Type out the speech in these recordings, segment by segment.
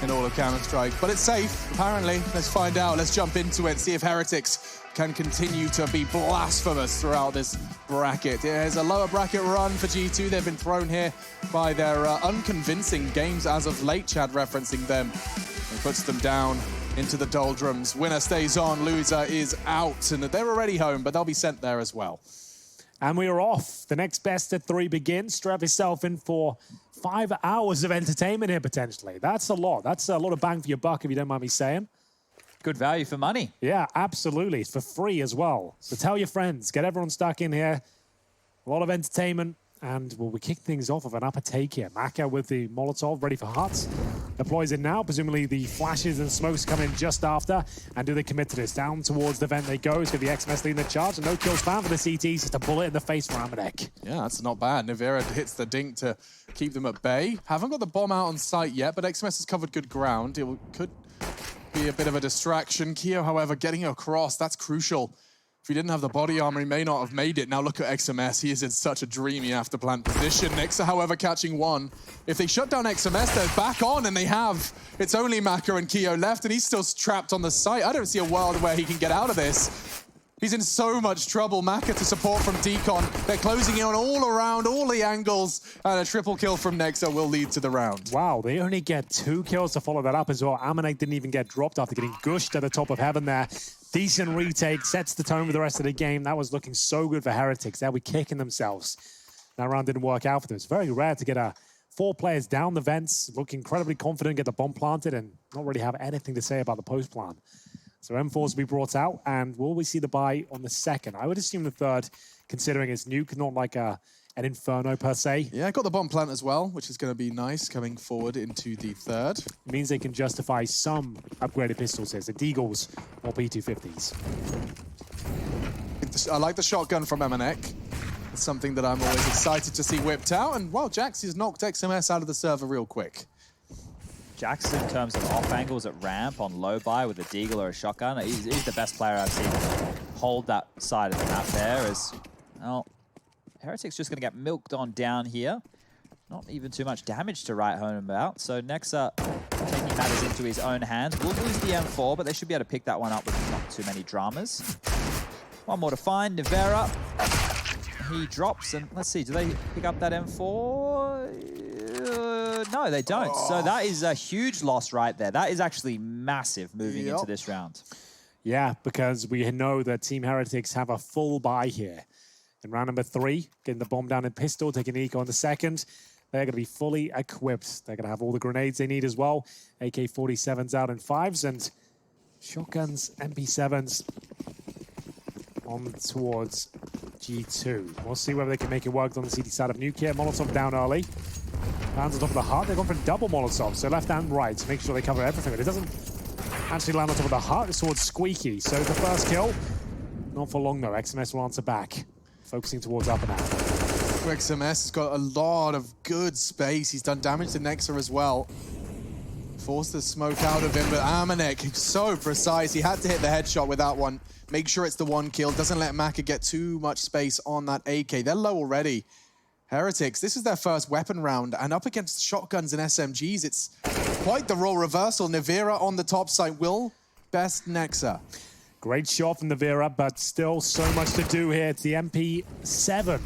in all of Counter-Strike. But it's safe, apparently. Let's find out. Let's jump into it, see if Heretics can continue to be blasphemous throughout this bracket. There's a lower bracket run for G2. They've been thrown here by their unconvincing games as of late, Chad referencing them. It puts them down into the doldrums. Winner stays on, loser is out. And they're already home, but they'll be sent there as well. And we are off. The next best of 3 begins. Strap yourself in for 5 hours of entertainment here, potentially. That's a lot. That's a lot of bang for your buck, if you don't mind me saying. Good value for money. Yeah, absolutely. It's for free as well. So tell your friends. Get everyone stuck in here. A lot of entertainment. And well, we kick things off with an upper take here. Maka with the Molotov ready for Huts. Deploys it now. Presumably the flashes and smokes come in just after. And do they commit to this? Down towards the vent they go. It's got the XMS leading the charge. And no kills found for the CTs. Just a bullet in the face for Amanek. Yeah, that's not bad. Nivera hits the dink to keep them at bay. Haven't got the bomb out on site yet, but XMS has covered good ground. It could be a bit of a distraction. Keo, however, getting across, that's crucial. If he didn't have the body armor, he may not have made it. Now look at XMS. He is in such a dreamy after-plant position. Nexa, however, catching one. If they shut down XMS, they're back on, and they have. It's only Maka and Keo left, and he's still trapped on the site. I don't see a world where he can get out of this. He's in so much trouble. Maka to support from Decon. They're closing in on all around, all the angles, and a triple kill from Nexa will lead to the round. Wow, they only get 2 kills to follow that up as well. Amanek didn't even get dropped after getting gushed at the top of heaven there. Decent retake, sets the tone for the rest of the game. That was looking so good for Heretics. They'll be kicking themselves. That round didn't work out for them. It's very rare to get 4 players down the vents, look incredibly confident, get the bomb planted, and not really have anything to say about the post plan. So M4s will be brought out, and will we see the buy on the second? I would assume the third, considering it's Nuke, not like an Inferno per se. Yeah, I got the bomb plant as well, which is going to be nice coming forward into the third. It means they can justify some upgraded pistols here, the Deagles or P250s. I like the shotgun from Amanek. It's something that I'm always excited to see whipped out. And, well, Jax has knocked XMS out of the server real quick. Jax, in terms of off angles at ramp on low buy with a deagle or a shotgun, he's the best player I've seen hold that side of the map there. As, well, Heretics just going to get milked on down here. Not even too much damage to write home about. So Nexa taking matters into his own hands. Will lose the M4, but they should be able to pick that one up with not too many dramas. One more to find. Nivera. He drops, and let's see, do they pick up that M4? No, they don't. Oh. So that is a huge loss right there. That is actually massive moving into this round. Yeah, because we know that Team Heretics have a full buy here. In round number 3, getting the bomb down in pistol, taking eco on the second. They're going to be fully equipped. They're going to have all the grenades they need as well. AK-47s out in 5s and shotguns, MP7s on towards G2. We'll see whether they can make it work on the CT side of Nuke here. Molotov down early. Lands on top of the hut. They've gone for double Molotovs, so left and right to make sure they cover everything. But it doesn't actually land on top of the hut. It's towards Squeaky. So the first kill, not for long though. XMS will answer back. Focusing towards up and out. XMS has got a lot of good space. He's done damage to Nexa as well. Forced the smoke out of him, but Amanek, so precise. He had to hit the headshot with that one. Make sure it's the one kill. Doesn't let Maka get too much space on that AK. They're low already. Heretics, this is their first weapon round, and up against shotguns and SMGs, it's quite the role reversal. Nivera on the top side will best Nexa. Great shot from Nivera, but still so much to do here. It's the MP7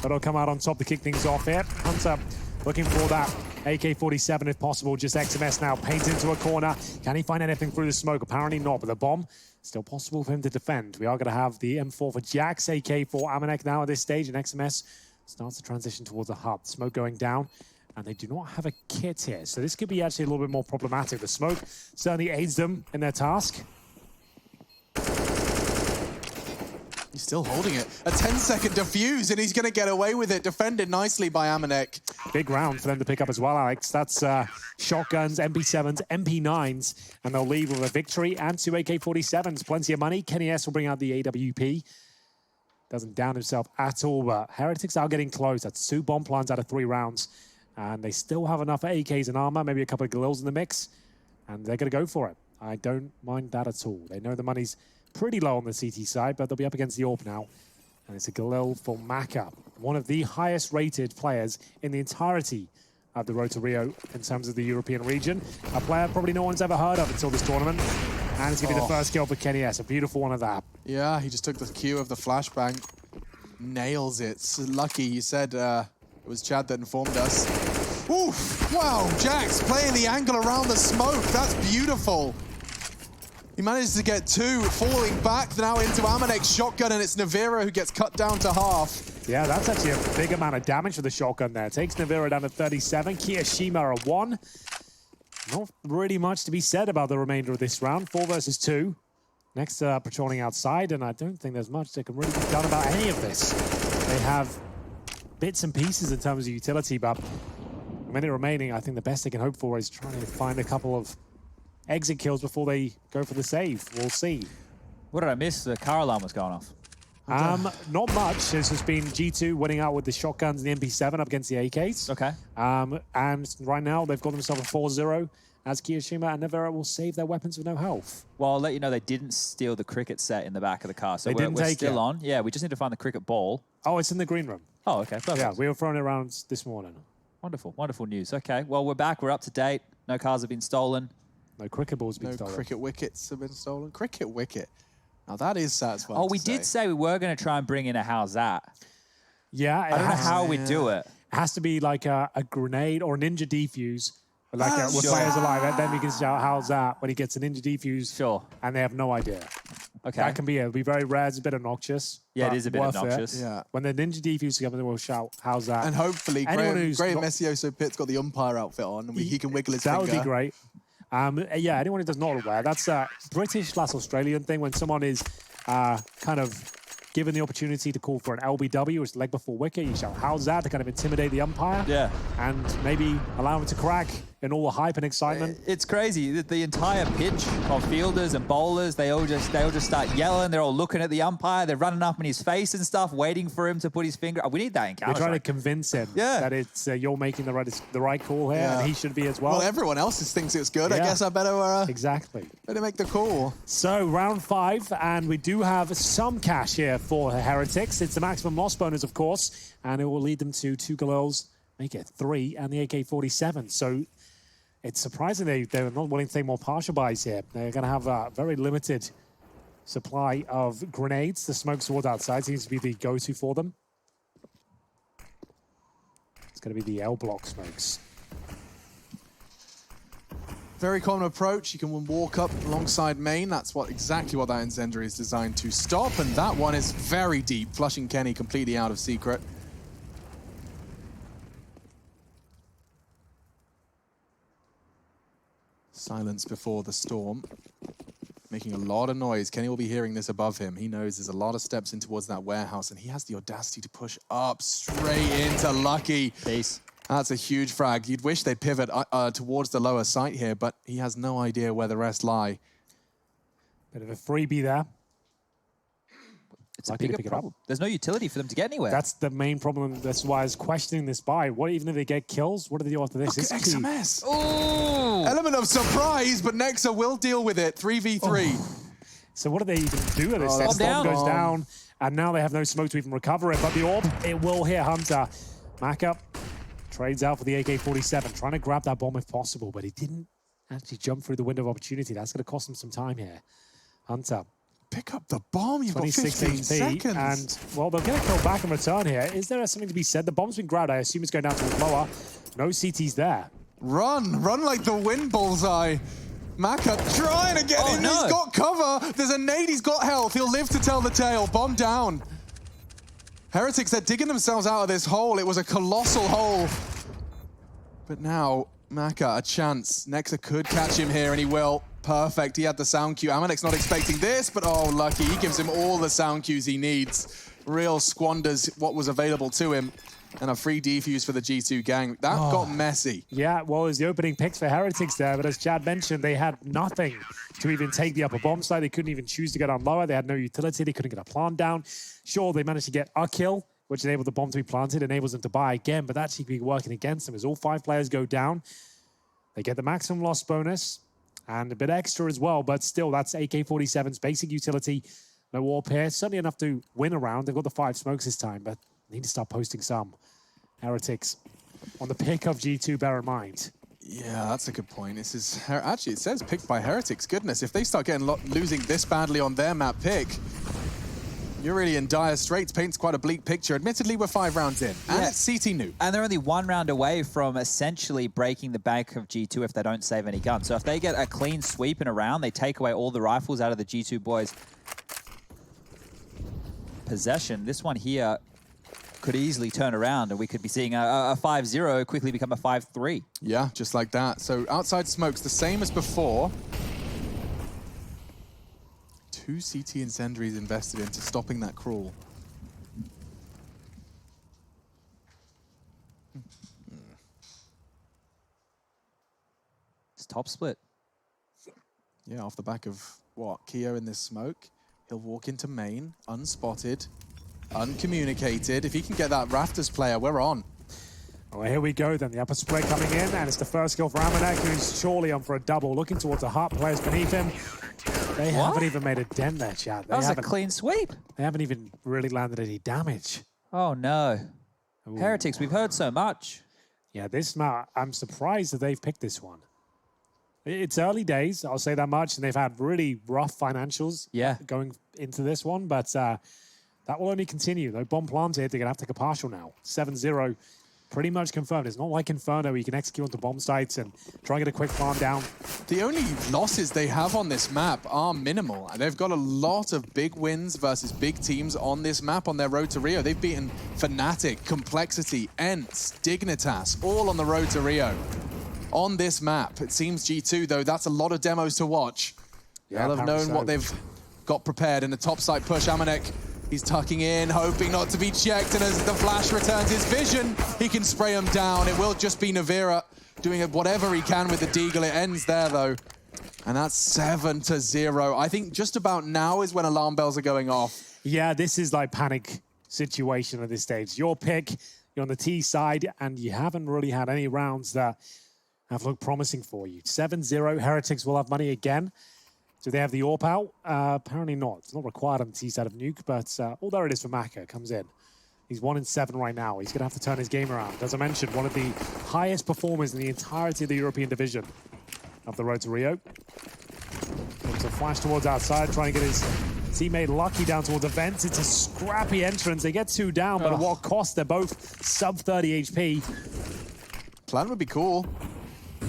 that'll come out on top to kick things off here. Hunter looking for that AK-47 if possible. Just XMS now painted into a corner. Can he find anything through the smoke? Apparently not, but the bomb still possible for him to defend. We are going to have the M4 for Jax, AK for Amanek now at this stage, and XMS starts to transition towards a hub. Smoke going down, and they do not have a kit here, so this could be actually a little bit more problematic. The smoke certainly aids them in their task. He's still holding it. A 10-second defuse, and he's going to get away with it. Defended nicely by Amanek. Big round for them to pick up as well, Alex. That's shotguns, MP7s, MP9s, and they'll leave with a victory and 2 AK-47s. Plenty of money. Kenny S will bring out the AWP. Doesn't down himself at all, but Heretics are getting close. That's 2 bomb plants out of 3 rounds. And they still have enough AKs and armor, maybe a couple of Galils in the mix. And they're going to go for it. I don't mind that at all. They know the money's pretty low on the CT side, but they'll be up against the AWP now. And it's a Galil for Maka, one of the highest rated players in the entirety of the road to Rio in terms of the European region. A player probably no one's ever heard of until this tournament. And it's going to be the first kill for Kenny S. A beautiful one of that. Yeah, he just took the cue of the flashbang. Nails it. So lucky, you said it was Chad that informed us. Oof! Wow, Jax playing the angle around the smoke. That's beautiful. He managed to get two, falling back now into Amanek's shotgun, and it's Navira who gets cut down to half. Yeah, that's actually a big amount of damage for the shotgun there. Takes Navira down to 37. Kiyoshima a 1. Not really much to be said about the remainder of this round. 4 versus 2. Next, patrolling outside, and I don't think there's much that can really be done about any of this. They have bits and pieces in terms of utility, but a minute remaining, I think the best they can hope for is trying to find a couple of exit kills before they go for the save. We'll see. What did I miss? The car alarm was going off. Not much. This has been G2 winning out with the shotguns and the MP7 up against the AKs. Okay. And right now, they've got themselves a 4-0 as Kiyoshima and Navira will save their weapons with no health. Well, I'll let you know they didn't steal the cricket set in the back of the car. So They didn't we're take still it. on. Yeah, we just need to find the cricket ball. Oh, it's in the green room. Oh, okay. Perfect. Yeah, we were throwing it around this morning. Wonderful, wonderful news. Okay, well, we're back. We're up to date. No cars have been stolen. No cricket balls being No stolen. cricket wickets have been stolen. Cricket wicket. Now that is satisfying. Oh, we to did say we were going to try and bring in a how's that. Yeah, I don't know how we do it. It has to be like a grenade or a ninja defuse. Like Ah, with sure. players alive, and then we can shout, how's that? When he gets a ninja defuse, Sure. and they have no idea. Okay. That can be it. It'll be very rare. It's a bit obnoxious. Yeah, it but is a bit worth it. obnoxious. Yeah. When the ninja defuse comes in, we'll shout, how's that? And hopefully Anyone Graham who's Graham not- Messioso Pitt's got the umpire outfit on and he can wiggle his that finger. would be great. Yeah, anyone who does not aware, that's a British/Australian thing when someone is kind of given the opportunity to call for an LBW, which is leg before wicket. You shout, how's that? To kind of intimidate the umpire. Yeah. And maybe allow him to crack in all the hype and excitement. It's crazy. The entire pitch of fielders and bowlers, they all just start yelling. They're all looking at the umpire. They're running up in his face and stuff, waiting for him to put his finger. We need that in They're Counter trying to Strike. convince him Yeah. that it's you're making the right call here, Yeah. and he should be as well. Well, everyone else thinks it's good. I Yeah. guess I better Exactly. make the call. So round 5, and we do have some cash here for the Heretics. It's the maximum loss bonus, of course, and it will lead them to 2 goals, make it 3, and the AK-47. So it's surprising they're not willing to take more partial buys here. They're going to have a very limited supply of grenades. The smoke sword outside seems to be the go-to for them. It's going to be the L block smokes. Very common approach. You can walk up alongside main. That's exactly what that incendiary is designed to stop. And that one is very deep, flushing Kenny completely out of secret. Silence before the storm. Making a lot of noise. Kenny will be hearing this above him. He knows there's a lot of steps in towards that warehouse, and he has the audacity to push up straight into Lucky. Peace. That's a huge frag. You'd wish they'd pivot towards the lower site here, but he has no idea where the rest lie. Bit of a freebie there. It's a Lucky to bigger pick it up. problem. There's no utility for them to get anywhere. That's the main problem. That's why I was questioning this buy. What even if they get kills? What do they do after this? Look at This is key. XMS. Ooh! Element of surprise, but Nexa will deal with it. 3v3. So what do they even do at this? Oh, The that's storm down. goes down, and now they have no smoke to even recover it. But the orb, it will hit Hunter. Maka trades out for the AK-47, trying to grab that bomb if possible, but he didn't actually jump through the window of opportunity. That's going to cost him some time here. Hunter, Pick up the bomb. You've got 26 15 HP, seconds. and, well, they'll get a kill back in return here. Is there something to be said? The bomb's been grabbed. I assume it's going down to lower. No CTs there. Run like the wind, Bullseye. Maka trying to get Oh, in. no. He's got cover. There's a nade. He's got health. He'll live to tell the tale. Bomb down. Heretics, they're digging themselves out of this hole. It was a colossal hole. But now, Maka, a chance. Nexa could catch him here, and he will. Perfect. He had the sound cue. Amanek's not expecting this, but oh, lucky. He gives him all the sound cues he needs. Real squanders what was available to him. And a free defuse for the G2 gang. That got messy. Yeah, well, it was the opening picks for Heretics there, but as Chad mentioned, they had nothing to even take the upper bomb side. They couldn't even choose to get on lower. They had no utility. They couldn't get a plant down. Sure, they managed to get a kill, which enabled the bomb to be planted, enables them to buy again, but that's be working against them as all 5 players go down. They get the maximum loss bonus and a bit extra as well, but still, that's AK-47's basic utility. No warp here. Certainly enough to win a round. They've got the 5 smokes this time, but need to start posting some. Heretics on the pick of G2, bear in mind. Yeah, that's a good point. This is actually, it says picked by Heretics. Goodness, if they start getting losing this badly on their map pick, you're really in dire straits. Paints quite a bleak picture. Admittedly, we're 5 rounds in, and it's CT Nuke. And they're only 1 round away from essentially breaking the bank of G2 if they don't save any guns. So if they get a clean sweep in a round, they take away all the rifles out of the G2 boys' possession. This one here could easily turn around, and we could be seeing a 5-0 quickly become a 5-3. Yeah, just like that. So outside smokes, the same as before. 2 CT incendiaries invested into stopping that crawl. It's top split. Yeah, off the back of what? Keo in this smoke. He'll walk into main, unspotted, uncommunicated. If he can get that Rafters player, we're on. Well, here we go then. The upper spread coming in, and it's the first kill for Amanek, who's surely on for a double. Looking towards the heart players beneath him. They haven't even made a dent there, chat. That was a clean sweep. They haven't even really landed any damage. Oh, no. Ooh. Heretics, we've heard so much. Yeah, this map, I'm surprised that they've picked this one. It's early days, I'll say that much, and they've had really rough financials going into this one, but that will only continue. Though bomb planted, they're going to have to take a partial now. 7-0, pretty much confirmed. It's not like Inferno, where you can execute onto bomb sites and try and get a quick farm down. The only losses they have on this map are minimal. They've got a lot of big wins versus big teams on this map on their road to Rio. They've beaten Fnatic, Complexity, Ents, Dignitas, all on the road to Rio. On this map, it seems G2, though, that's a lot of demos to watch. Yeah, they'll have known what they've got prepared in the top side push. Amanek, he's tucking in, hoping not to be checked, and as the flash returns his vision, he can spray him down. It will just be Navira doing whatever he can with the Deagle. It ends there, though. And that's 7-0. I think just about now is when alarm bells are going off. Yeah, this is like panic situation at this stage. Your pick, you're on the T side, and you haven't really had any rounds that have looked promising for you. 7-0, Heretics will have money again. Do they have the AWP out? Apparently not. It's not required on the T side of Nuke, but all there it is for Maka. Comes in. He's 1-7 right now. He's going to have to turn his game around. As I mentioned, one of the highest performers in the entirety of the European division of the road to Rio. Looks a flash towards outside, trying to get his teammate Lucky down towards the vents. It's a scrappy entrance. They get 2 down, but at what cost? They're both sub 30 HP. Plan would be cool.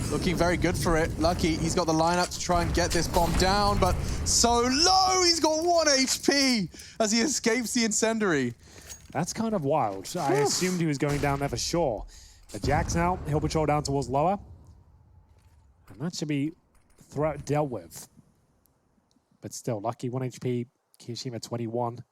Looking very good for it. Lucky, he's got the lineup to try and get this bomb down, but so low, he's got 1 HP as he escapes the incendiary. That's kind of wild. I assumed he was going down there for sure. But Jax now, he'll patrol down towards lower. And that should be dealt with. But still, Lucky 1 HP, Kiyoshima 21.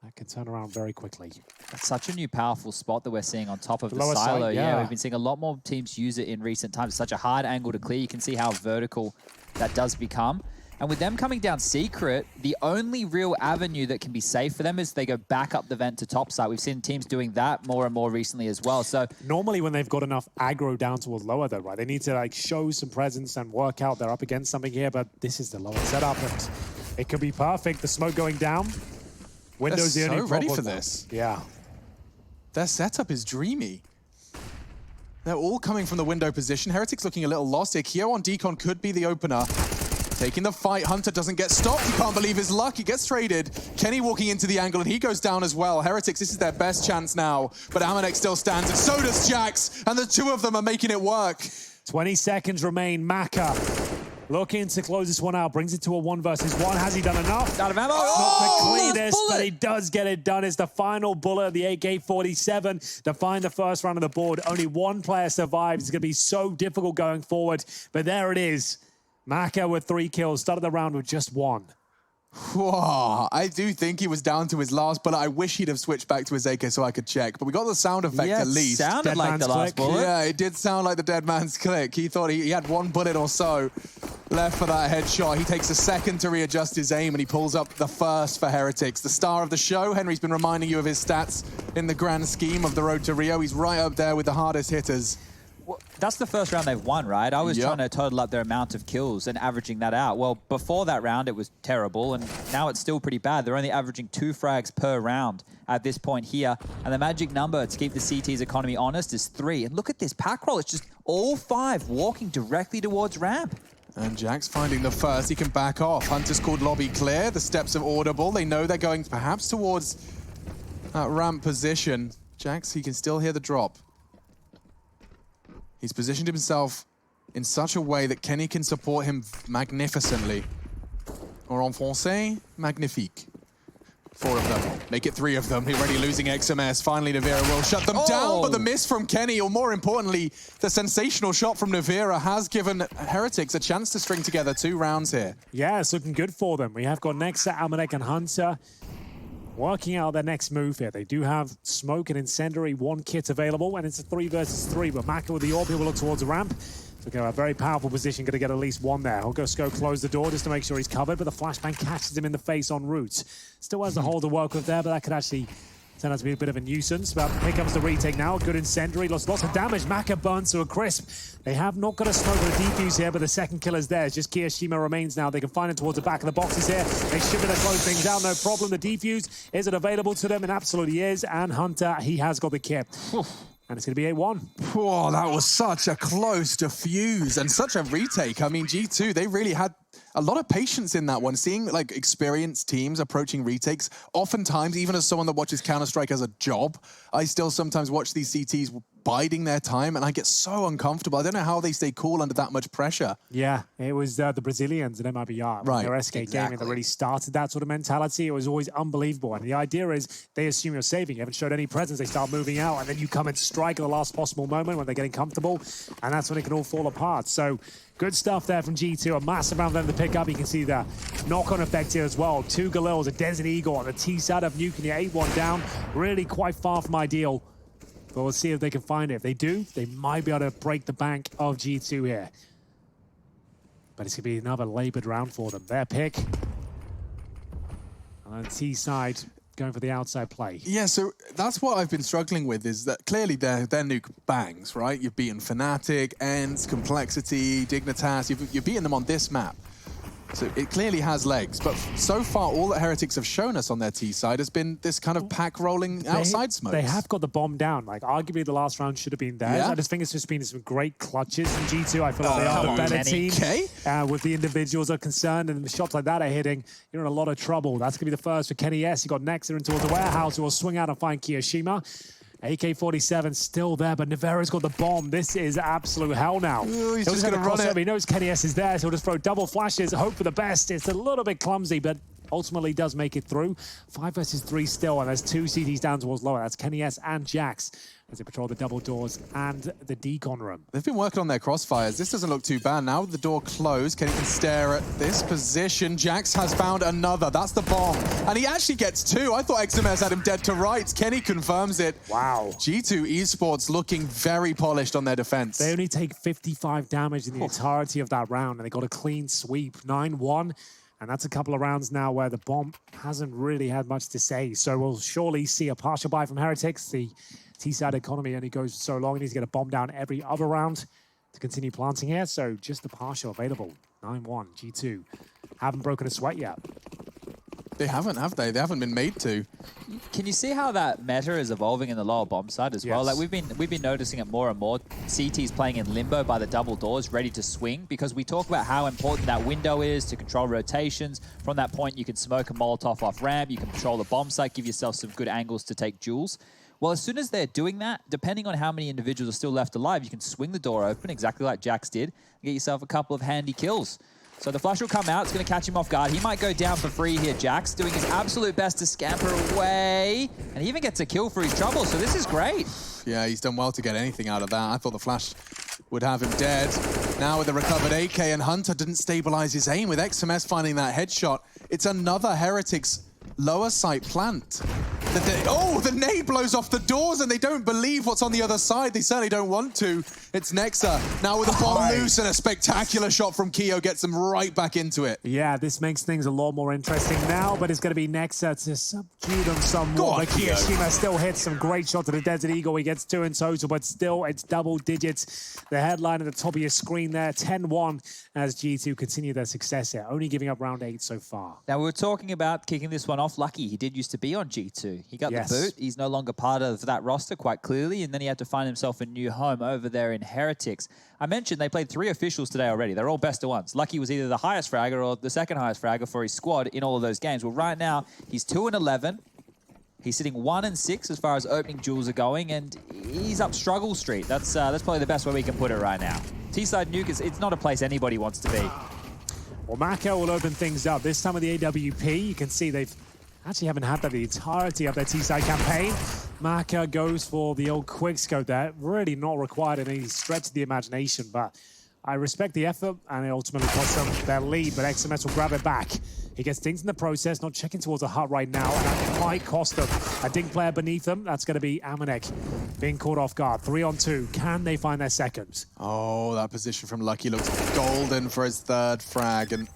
That can turn around very quickly. That's such a new powerful spot that we're seeing on top of the lower silo. side, Yeah, we've been seeing a lot more teams use it in recent times. It's such a hard angle to clear. You can see how vertical that does become. And with them coming down secret, the only real avenue that can be safe for them is they go back up the vent to top side. We've seen teams doing that more and more recently as well. So normally when they've got enough aggro down towards lower though, right? They need to like show some presence and work out they're up against something here, but this is the lower setup and it could be perfect. The smoke going down. Windows They're the only so ready problem. for this. Yeah. Their setup is dreamy. They're all coming from the window position. Heretics looking a little lost here. Kyo on Decon could be the opener. Taking the fight. Hunter doesn't get stopped. He can't believe his luck. He gets traded. Kenny walking into the angle, and he goes down as well. Heretics, this is their best chance now. But Amanek still stands, and so does Jax. And the 2 of them are making it work. 20 seconds remain. Maka looking to close this one out. Brings it to a 1 versus 1. Has he done enough? out of ammo. Not the cleanest, bullet. but he does get it done. It's the final bullet of the AK-47 to find the first round of the board. Only 1 player survives. It's going to be so difficult going forward. But there it is. Maka with 3 kills. Started the round with just 1. Whoa, I do think he was down to his last bullet. I wish he'd have switched back to his AK so I could check. But we got the sound effect at least. Yeah, sounded Dead like man's the last click. bullet. Yeah, it did sound like the dead man's click. He thought he had 1 bullet or so left for that headshot. He takes a second to readjust his aim, and he pulls up the first for Heretics. The star of the show. Henry's been reminding you of his stats in the grand scheme of the road to Rio. He's right up there with the hardest hitters. that's the first round they've won, right? I was Yep. trying to total up their amount of kills and averaging that out. Well, before that round, it was terrible, and now it's still pretty bad. They're only averaging 2 frags per round at this point here, and the magic number to keep the CT's economy honest is 3. And look at this pack roll. It's just all 5 walking directly towards ramp. And Jack's finding the first. He can back off. Hunter's called lobby clear. The steps are audible. They know they're going perhaps towards that ramp position. Jax, he can still hear the drop. He's positioned himself in such a way that Kenny can support him magnificently. Or en français, magnifique. 4 of them. Make it 3 of them. He's already losing XMS. Finally, Navira will shut them down, but the miss from Kenny, or more importantly, the sensational shot from Navira has given Heretics a chance to string together 2 rounds here. Yeah, it's looking good for them. We have got Nexa, Amanek, and Hunter working out their next move here. They do have Smoke and Incendiary 1 kit available, and it's a 3 versus 3, but Maka with the AWP will look towards the ramp. So okay, a very powerful position, going to get at least 1 there. He'll go close the door just to make sure he's covered, but the flashbang catches him in the face en route. Still has the hole to work with there, but that could actually turn out to be a bit of a nuisance. But here comes the retake now. Good Incendiary, lost lots of damage. Maka burns to a crisp. They have not got a smoke or a defuse here, but the second kill is there. It's just Kiyoshima remains now. They can find him towards the back of the boxes here. They should be able to close things out, no problem. The defuse, is it available to them? It absolutely is. And Hunter, he has got the kit. And it's going to be 8-1. Whoa, that was such a close defuse and such a retake. I mean, G2, they really had a lot of patience in that one. Seeing like experienced teams approaching retakes, oftentimes, even as someone that watches Counter-Strike as a job, I still sometimes watch these CTs biding their time, and I get so uncomfortable. I don't know how they stay cool under that much pressure. Yeah, it was the Brazilians at MIBR, right, their SK gaming that really started that sort of mentality. It was always unbelievable. And the idea is they assume you're saving. You haven't showed any presence. They start moving out, and then you come and strike at the last possible moment when they're getting comfortable, and that's when it can all fall apart. So good stuff there from G2. A massive round for them to pick up. You can see the knock-on effect here as well. 2 Galils, a Desert Eagle on the T side of Nuke, and you're 8-1 down. Really quite far from ideal. But we'll see if they can find it. If they do, they might be able to break the bank of G2 here. But it's going to be another labored round for them. Their pick. On the T side, going for the outside play. Yeah, so that's what I've been struggling with, is that clearly their Nuke bangs, right? You've beaten Fnatic, Ents, Complexity, Dignitas. You've beaten them on this map. So it clearly has legs, but so far all that Heretics have shown us on their T side has been this kind of pack rolling outside smokes. They have got the bomb down. Like, arguably the last round should have been theirs. Yeah. I just think it's just been some great clutches from G2. I feel like they are the better team with the individuals are concerned, and the shots like that are hitting. You're in a lot of trouble. That's going to be the first for Kenny S. You got Nexa in towards the warehouse, who will swing out and find Kiyoshima. AK-47 still there, but Navera's got the bomb. This is absolute hell now. Ooh, he's just going to run it. He knows Kenny S is there, so he'll just throw double flashes, hope for the best. It's a little bit clumsy, but ultimately does make it through. 5 versus 3 still, and there's 2 CTs down towards lower. That's Kenny S and Jax as they patrol the double doors and the decon room. They've been working on their crossfires. This doesn't look too bad now. The door closed. Kenny can stare at this position. Jax has found another. That's the bomb. And he actually gets 2. I thought XMS had him dead to rights. Kenny confirms it. Wow. G2 Esports looking very polished on their defense. They only take 55 damage in the entirety of that round, and they got a clean sweep, 9-1. And that's a couple of rounds now where the bomb hasn't really had much to say. So we'll surely see a partial buy from Heretics. The T-side economy only goes so long. He needs to get a bomb down every other round to continue planting here. So just the partial available. 9-1, G2. Haven't broken a sweat yet. They haven't, have they? They haven't been made to. Can you see how that meta is evolving in the lower bomb side as well? Like we've been noticing it more and more. CT's playing in limbo by the double doors, ready to swing, because we talk about how important that window is to control rotations. From that point, you can smoke a Molotov off ramp, you can control the bomb site, give yourself some good angles to take duels. Well, as soon as they're doing that, depending on how many individuals are still left alive, you can swing the door open, exactly like Jax did, and get yourself a couple of handy kills. So the flash will come out. It's going to catch him off guard. He might go down for free here. Jax doing his absolute best to scamper away. And he even gets a kill for his trouble. So this is great. Yeah, he's done well to get anything out of that. I thought the flash would have him dead. Now with the recovered AK, and Hunter didn't stabilize his aim with XMS finding that headshot. It's another Heretics lower site plant. Oh, the nade blows off the doors and they don't believe what's on the other side. They certainly don't want to. It's Nexa now with a bomb loose, and a spectacular shot from Keo gets them right back into it. Yeah, this makes things a lot more interesting now, but it's going to be Nexa to subdue them somewhat. But Kiyoshima still hits some great shot to the Desert Eagle. He gets 2 in total, but still it's double digits. The headline at the top of your screen there, 10-1 as G2 continue their success here, only giving up round 8 so far. Now, we were talking about kicking this one off. Lucky, he did used to be on G2. He got the boot. He's no longer part of that roster quite clearly, and then he had to find himself a new home over there in Heretics. I mentioned they played 3 officials today already. They're all best of ones. Lucky was either the highest fragger or the second highest fragger for his squad in all of those games. Well, right now, he's 2-11. He's sitting 1-6 as far as opening duels are going, and he's up struggle street. That's probably the best way we can put it right now. T-side Nuke, it's not a place anybody wants to be. Well, Mako will open things up. This time with the AWP, you can see they've actually haven't had that the entirety of their T-side campaign. Maka goes for the old quickscope there. Really not required in any stretch of the imagination, but I respect the effort, and it ultimately costs them their lead, but XMS will grab it back. He gets dinged in the process, not checking towards the hut right now, and that might cost them. A ding player beneath them, that's going to be Amanek being caught off guard. 3-on-2, can they find their second? Oh, that position from Lucky looks golden for his 3rd frag, and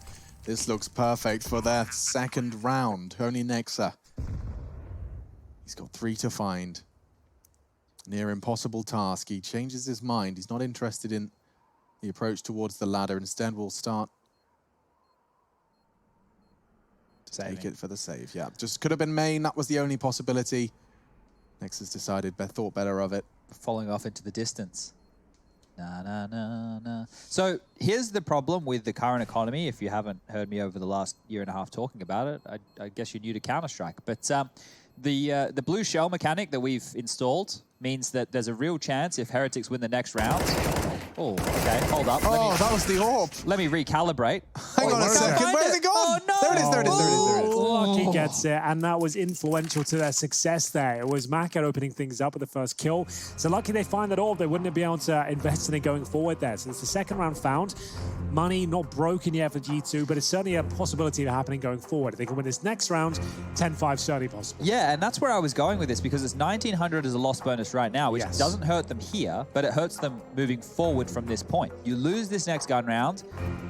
this looks perfect for their 2nd round. Only Nexa. He's got 3 to find. Near impossible task. He changes his mind. He's not interested in the approach towards the ladder. Instead, we'll start to take it for the save. Yeah, just could have been main. That was the only possibility. Nexa's decided, thought better of it. Falling off into the distance. Na. So here's the problem with the current economy. If you haven't heard me over the last year and a half talking about it, I guess you're new to Counter-Strike. But the blue shell mechanic that we've installed means that there's a real chance if Heretics win the next round. Oh, okay, hold up. That was the orb. Let me recalibrate. Hang on a second, where's it gone? Oh, no. There it is, there it is, there it is, there it is. Lucky gets it, and that was influential to their success there. It was Maka opening things up with the first kill. So Lucky they find that orb, they wouldn't be able to invest in it going forward there. So it's the 2nd round found. Money not broken yet for G2, but it's certainly a possibility of happening going forward. If they can win this next round, 10-5 certainly possible. Yeah, and that's where I was going with this, because it's 1900 as a loss bonus right now, which doesn't hurt them here, but it hurts them moving forward from this point. You lose this next gun round,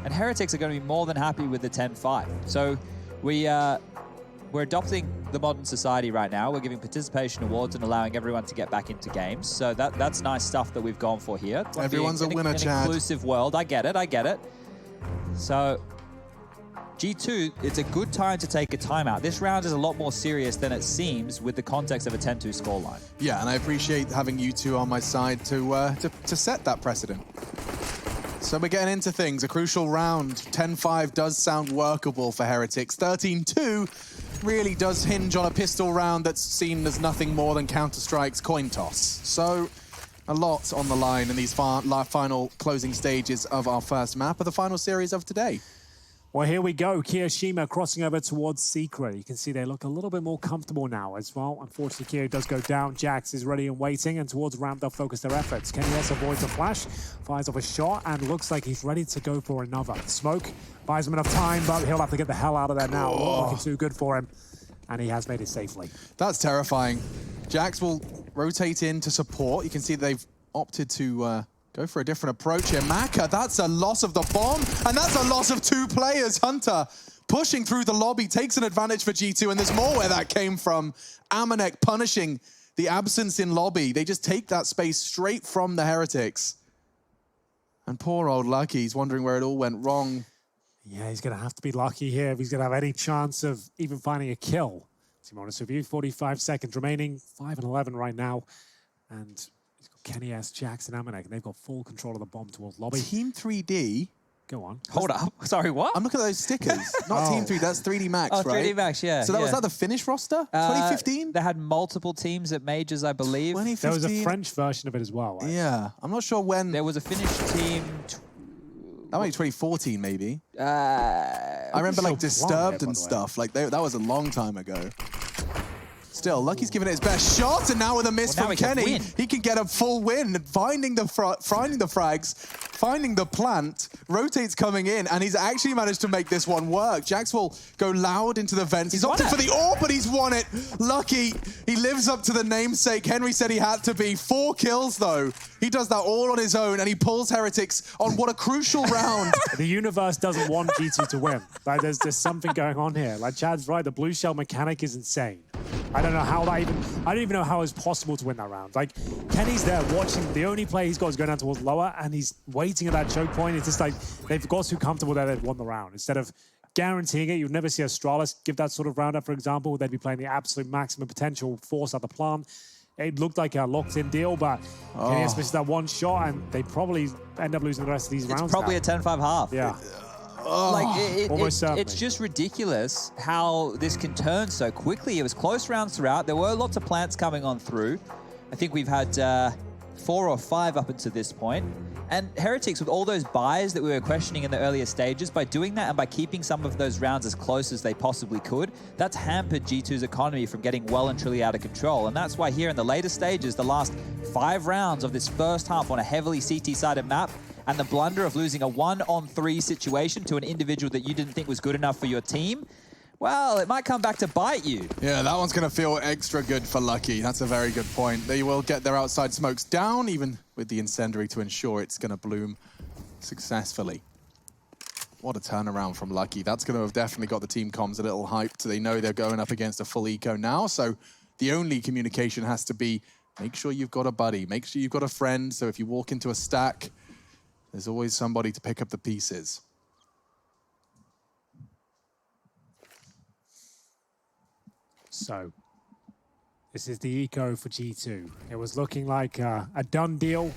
and Heretics are going to be more than happy with the 10-5. So we're adopting the modern society right now. We're giving participation awards and allowing everyone to get back into games. So that's nice stuff that we've gone for here. Everyone's a winner, Chad. Inclusive world. I get it. So G2, it's a good time to take a timeout. This round is a lot more serious than it seems with the context of a 10-2 scoreline. Yeah, and I appreciate having you two on my side to set that precedent. So we're getting into things. A crucial round. 10-5 does sound workable for Heretics. 13-2 really does hinge on a pistol round that's seen as nothing more than Counter-Strike's coin toss. So a lot on the line in these final closing stages of our first map of the final series of today. Well, here we go. Kiyoshima crossing over towards Secret. You can see they look a little bit more comfortable now as well. Unfortunately, Kyo does go down. Jax is ready and waiting, and towards Ram they'll focus their efforts. KennyS avoids a flash, fires off a shot, and looks like he's ready to go for another. Smoke buys him enough time, but he'll have to get the hell out of there now. Looking too good for him, and he has made it safely. That's terrifying. Jax will rotate in to support. You can see they've opted to go for a different approach here. Maka, that's a loss of the bomb, and that's a loss of 2 players. Hunter pushing through the lobby, takes an advantage for G2, and there's more where that came from. Amanek punishing the absence in lobby. They just take that space straight from the Heretics. And poor old Lucky, he's wondering where it all went wrong. Yeah, he's going to have to be lucky here if he's going to have any chance of even finding a kill. To be honest with you, 45 seconds remaining, 5-11 right now. And KennyS, Jax, and Amanek, and they've got full control of the bomb towards lobby. Team 3D. Go on. Hold up. Sorry, what? I'm looking at those stickers. Not Team 3, that's 3D Max, right? 3D Max, yeah. So was that the Finnish roster? 2015? They had multiple teams at majors, I believe. 2015? There was a French version of it as well. Right? Yeah. I'm not sure when. There was a Finnish team. That might be 2014, maybe. I remember like Disturbed and stuff. Like that was a long time ago. Still, Lucky's giving it his best shot, and now with a miss from Kenny, he can get a full win, finding the frags. finding the plant, rotates coming in, and he's actually managed to make this one work. Jax will go loud into the vents. He's opted for the AWP, but he's won it. Lucky, he lives up to the namesake. Henry said he had to be. 4 kills, though. He does that all on his own, and he pulls Heretics on what a crucial round. The universe doesn't want G2 to win. Like, there's something going on here. Like, Chad's right, the blue shell mechanic is insane. I don't know how that even... I don't even know how it's possible to win that round. Like, Kenny's there watching. The only play he's got is going down towards lower, and he's waiting at that choke point. It's just like, they've got too comfortable that they've won the round. Instead of guaranteeing it, you'd never see Astralis give that sort of round up, for example. They'd be playing the absolute maximum potential force at the plant. It looked like a locked-in deal, but Kenny misses that one shot, and they probably end up losing the rest of these rounds. It's probably now. a 10-5 half. Yeah. Like it's just ridiculous how this can turn so quickly. It was close rounds throughout. There were lots of plants coming on through. I think we've had 4 or 5 up until this point. And Heretics, with all those buys that we were questioning in the earlier stages, by doing that and by keeping some of those rounds as close as they possibly could, that's hampered G2's economy from getting well and truly out of control. And that's why here in the later stages, the last 5 rounds of this first half on a heavily CT-sided map, and the blunder of losing a 1-on-3 situation to an individual that you didn't think was good enough for your team, well, it might come back to bite you. Yeah, that one's going to feel extra good for Lucky. That's a very good point. They will get their outside smokes down, even with the incendiary, to ensure it's going to bloom successfully. What a turnaround from Lucky. That's going to have definitely got the team comms a little hyped. They know they're going up against a full eco now, so the only communication has to be, make sure you've got a buddy, make sure you've got a friend, so if you walk into a stack, there's always somebody to pick up the pieces. So, this is the eco for G2. It was looking like a done deal,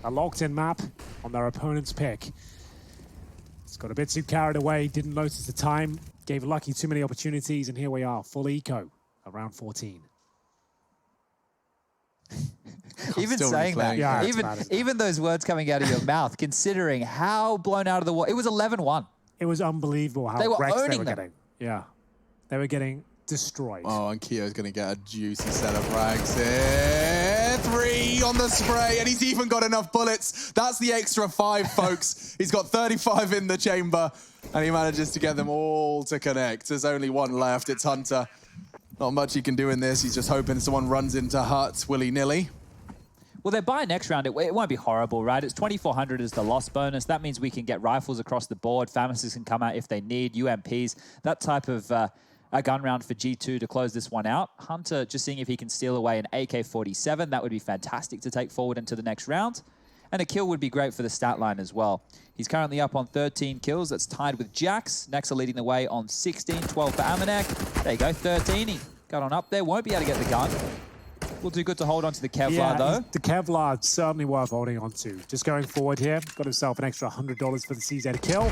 a locked-in map on their opponent's pick. It's got a bit too carried away, didn't notice the time, gave Lucky too many opportunities, and here we are, full eco, around 14. Even saying that, yeah, even those words coming out of your mouth, considering how blown out of the water, it was 11-1. It was unbelievable how they were wrecked owning they were them. getting. Yeah, they were getting destroyed. Oh, and Keo's going to get a juicy set of frags here. 3 on the spray, and he's even got enough bullets. That's the extra 5, folks. He's got 35 in the chamber, and he manages to get them all to connect. There's only one left. It's Hunter. Not much he can do in this. He's just hoping someone runs into Hut willy-nilly. Well, they're buying next round. It won't be horrible, right? It's 2,400 as the loss bonus. That means we can get rifles across the board. Famises can come out if they need, UMPs, that type of a gun round for G2 to close this one out. Hunter just seeing if he can steal away an AK-47. That would be fantastic to take forward into the next round. And a kill would be great for the stat line as well. He's currently up on 13 kills. That's tied with Jax. Nexa leading the way on 16, 12 for Amanek. There you go, 13. He got on up there. Won't be able to get the gun. Will do good to hold on to the Kevlar, though. The Kevlar certainly worth holding on to. Just going forward here, got himself an extra $100 for the CZ kill.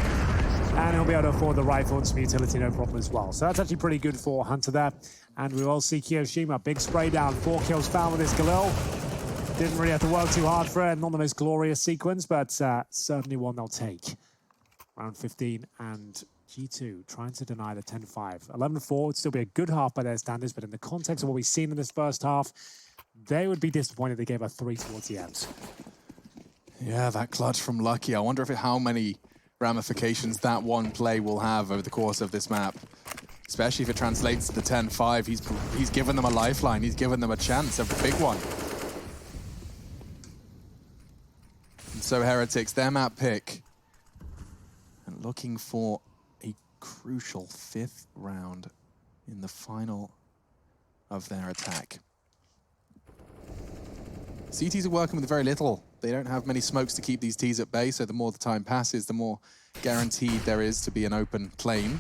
And he'll be able to afford the rifle and some utility, no problem as well. So that's actually pretty good for Hunter there. And we will see Kiyoshima, big spray down, 4 kills found with this Galil. Didn't really have to work too hard for it. Not the most glorious sequence, but certainly one they'll take. Round 15 and G2 trying to deny the 10-5. 11-4 would still be a good half by their standards, but in the context of what we've seen in this first half, they would be disappointed they gave a 3 towards the end. Yeah, that clutch from Lucky. I wonder how many ramifications that one play will have over the course of this map. Especially if it translates to the 10-5. He's given them a lifeline. He's given them a chance, a big one. And so Heretics, their map pick. And looking for a crucial 5th round in the final of their attack. CTs are working with very little. They don't have many smokes to keep these Ts at bay, so the more the time passes, the more guaranteed there is to be an open plane.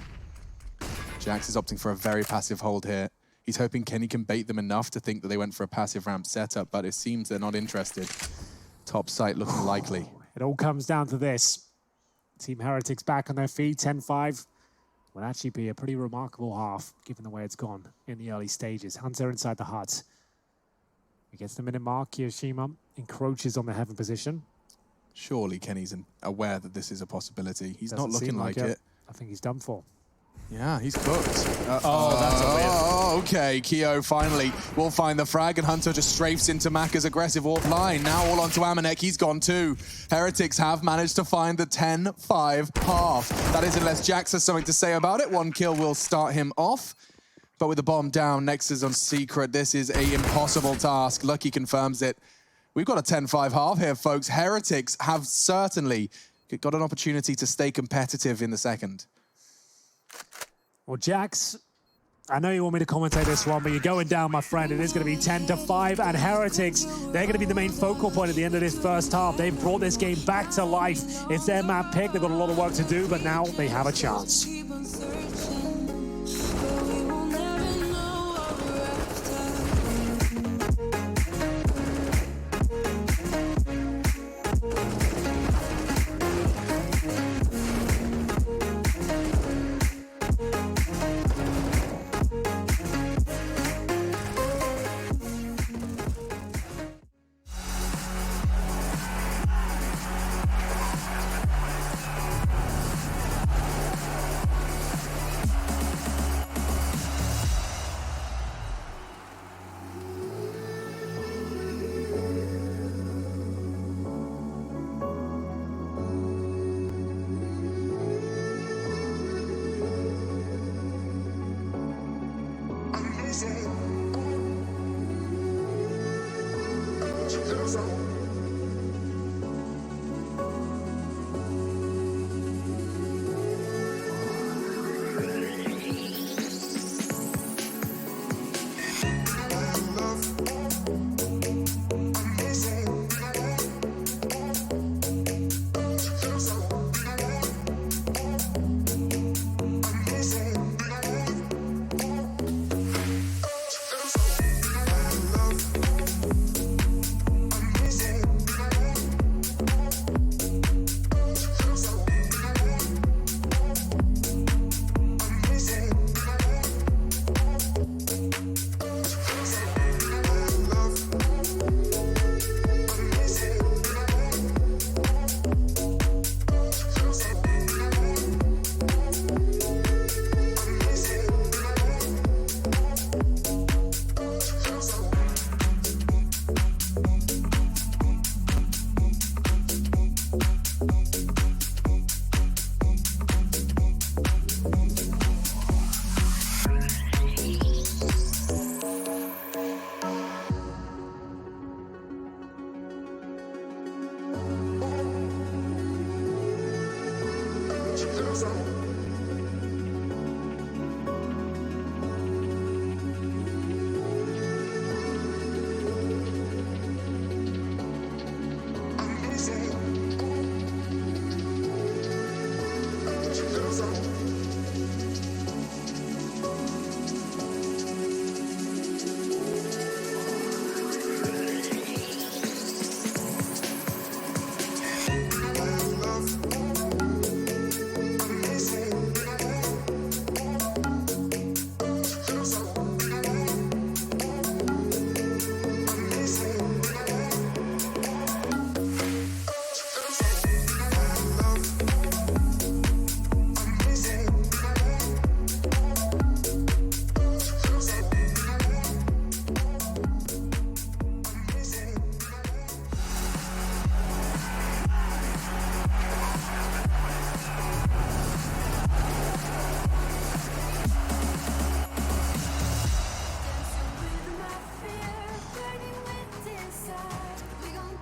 Jax is opting for a very passive hold here. He's hoping Kenny can bait them enough to think that they went for a passive ramp setup, but it seems they're not interested. Top site looking likely. It all comes down to this. Team Heretics back on their feet, 10-5. Will actually be a pretty remarkable half, given the way it's gone in the early stages. Hunter inside the hut. He gets the minute mark. Kiyoshima encroaches on the heaven position. Surely Kenny's aware that this is a possibility. He's not Doesn't looking seem like it. I think he's done for. Yeah, he's cooked. That's a weird. Oh, okay. Keo finally will find the frag, and Hunter just strafes into Maka's aggressive AWP line. Now all onto Amanek. He's gone too. Heretics have managed to find the 10-5 half. That is, unless Jax has something to say about it. One kill will start him off. But with the bomb down, Nexus on Secret, this is an impossible task. Lucky confirms it. We've got a 10-5 half here, folks. Heretics have certainly got an opportunity to stay competitive in the second. Well, Jax, I know you want me to commentate this one, but you're going down, my friend. It is going to be 10-5, and Heretics, they're going to be the main focal point at the end of this first half. They've brought this game back to life. It's their map pick. They've got a lot of work to do, but now they have a chance.